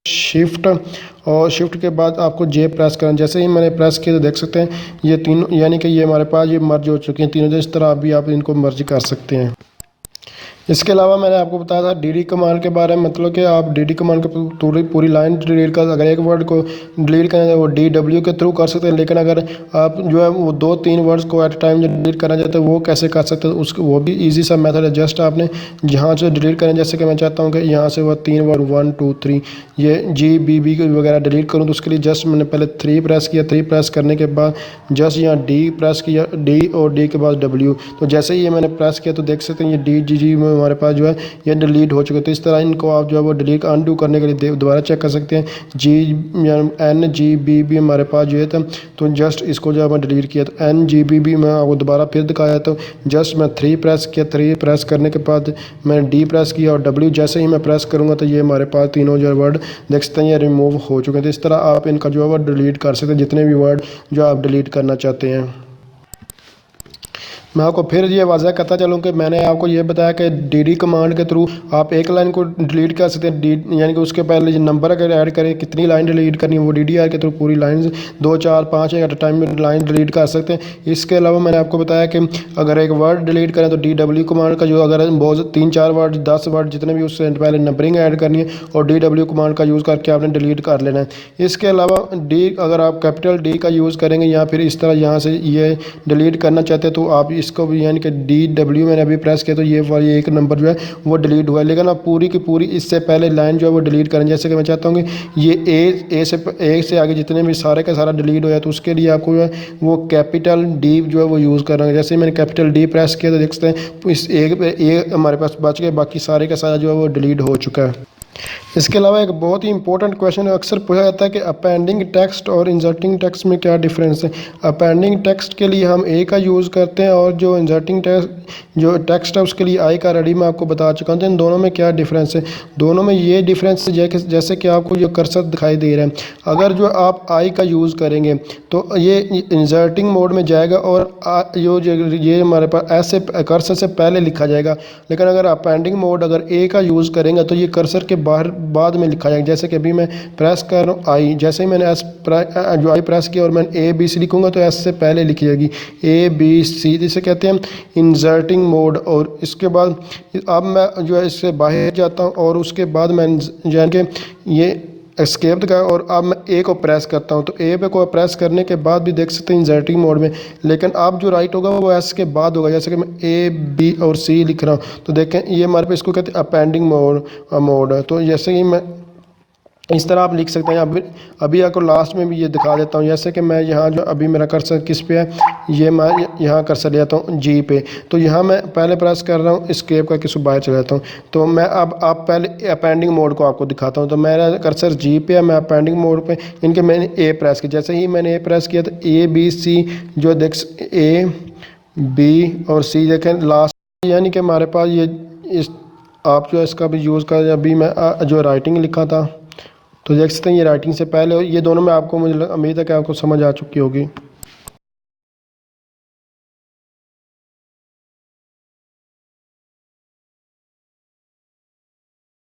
शिफ्ट के बाद आपको जे प्रेस करना। जैसे ही मैंने प्रेस किया, तो देख सकते हैं ये तीनों, यानी कि ये हमारे पास ये मर्ज हो चुके हैं तीनों। इस तरह अभी आप इनको मर्ज कर सकते हैं। इसके अलावा मैंने आपको बताया था डी कमांड के बारे में, मतलब कि आप डी कमांड के पूरी लाइन डिलीट कर, अगर एक वर्ड को डिलीट करना है वो DW के थ्रू कर सकते हैं। लेकिन अगर आप जो है वो 2-3 वर्ड्स को एट टाइम डिलीट करना चाहते हैं, वो कैसे कर सकते हैं, उसको वो भी ईजी सा मेथड है। जस्ट आपने जहाँ से डिलीट करें, जैसे कि मैं चाहता हूँ कि यहाँ से वो 3 वर्ड 1 2 3 ये GBB वगैरह डिलीट करूँ, तो उसके लिए जस्ट मैंने पहले 3 प्रेस किया। 3 प्रेस करने के बाद जस्ट यहाँ D प्रेस किया, D और D के बाद W। तो जैसे ही ये मैंने प्रेस किया, तो देख सकते हैं ये DGG में हमारे पास जो है ये डिलीट हो चुके। तो इस तरह इनको आप जो है वो डिलीट अनडू करने के लिए दोबारा चेक कर सकते हैं। NGBB हमारे पास जो है था, तो जस्ट इसको जो है मैं डिलीट किया, तो NGBB मैं आपको दोबारा फिर दिखाया। तो जस्ट मैं 3 प्रेस किया, 3 प्रेस करने के बाद मैंने D प्रेस किया और W। जैसे ही मैं प्रेस करूँगा, तो ये हमारे पास तीनों जो वर्ड देख सकते हैं ये रिमूव हो चुके हैं। तो इस तरह आप इनका जो है वो डिलीट कर सकते हैं, जितने भी वर्ड जो आप डिलीट करना चाहते हैं। मैं आपको फिर ये वाज़ह करता चलूँ कि मैंने आपको ये बताया कि डी कमांड के थ्रू आप एक लाइन को डिलीट कर सकते हैं। यानी कि उसके पहले जो नंबर अगर ऐड करें, कितनी लाइन डिलीट करनी है, वो DDR के थ्रू पूरी लाइन 2 4 5 एट अ टाइम में लाइन डिलीट कर सकते हैं। इसके अलावा मैंने आपको बताया कि अगर एक वर्ड डिलीट करें, तो DW कमांड का जो अगर बहुत 3-4 वर्ड 10 वर्ड जितने भी, उससे पहले नंबरिंग ऐड करनी है, और DW कमांड का यूज़ करके आपने डिलीट कर लेना है। इसके अलावा अगर आप कैपिटल D का यूज़ करेंगे, या फिर इस तरह यहाँ से ये डिलीट करना चाहते हैं, तो आप इसको भी यानी कि DW मैंने अभी प्रेस किया, तो ये वाली एक नंबर जो है वो डिलीट हुआ है। लेकिन आप पूरी की पूरी इससे पहले लाइन जो है वो डिलीट करें। जैसे कि मैं चाहता हूँ कि ये ए से आगे जितने भी सारे का सारा डिलीट हो जाए, तो उसके लिए आपको जो है वो कैपिटल D जो है वो यूज़ करना है। जैसे मैंने कैपिटल D प्रेस किया, तो देख सकते हैं इस एक हमारे पास बच गए, बाकी सारे का सारा जो है वो डिलीट हो चुका है। इसके अलावा एक बहुत ही इंपॉर्टेंट क्वेश्चन अक्सर पूछा जाता है कि अपेंडिंग टेक्स्ट और इंसर्टिंग टेक्स्ट में क्या डिफरेंस है। अपेंडिंग टेक्स्ट के लिए हम ए का यूज़ करते हैं और जो इंसर्टिंग टेक्स्ट है उसके लिए आई का। रेडी मैं आपको बता चुका हूँ। तो इन दोनों में क्या डिफरेंस है, दोनों में ये डिफरेंस जैसे कि आपको जो कर्सर दिखाई दे रहा है, अगर जो आप आई का यूज़ करेंगे तो ये इंसर्टिंग मोड में जाएगा और ये हमारे पास ऐसे कर्सर से पहले लिखा जाएगा। लेकिन अगर अपेंडिंग मोड अगर ए का यूज़ करेंगे तो ये कर्सर के बाहर बाद में लिखा जाएगा। जैसे कि अभी मैं प्रेस कर रहा हूँ आई, जैसे ही मैंने जो आई प्रेस किया और मैंने ABC लिखूंगा तो एस से पहले लिखी जाएगी ABC, जिसे कहते हैं इंसर्टिंग मोड। और इसके बाद अब मैं जो है इससे बाहर जाता हूँ और उसके बाद मैंने जान के ये एस्केप दबाया और अब मैं ए को प्रेस करता हूँ तो ए पे को प्रेस करने के बाद भी देख सकते हैं इंसर्टिंग मोड में। लेकिन अब जो राइट होगा वो एस के बाद होगा। जैसे कि मैं A B और C लिख रहा हूँ तो देखें ये हमारे पे इसको कहते हैं अपेंडिंग मोड। तो जैसे कि मैं इस तरह आप लिख सकते हैं। अभी आपको लास्ट में भी ये दिखा देता हूँ। जैसे कि मैं यहाँ जो अभी मेरा कर्सर किस पे है, ये मैं यहाँ कर्सर ले जाता हूँ G पे, तो यहाँ मैं पहले प्रेस कर रहा हूँ एस्केप का, किसी बाहर चला जाता हूँ। तो मैं अब आप पहले अपेंडिंग मोड को आपको दिखाता हूँ। तो मेरा कर्सर G पे है, मैं अपेंडिंग मोड पे इनके मैंने A प्रेस किया। जैसे ही मैंने A प्रेस किया तो ABC जो देख A B और C देखें लास्ट, यानी कि हमारे पास ये इस आप जो इसका भी यूज़ कर, अभी मैं जो राइटिंग लिखा था तो देख सकते हैं ये राइटिंग से पहले, ये दोनों में आपको मुझे उम्मीद है कि आपको समझ आ चुकी होगी।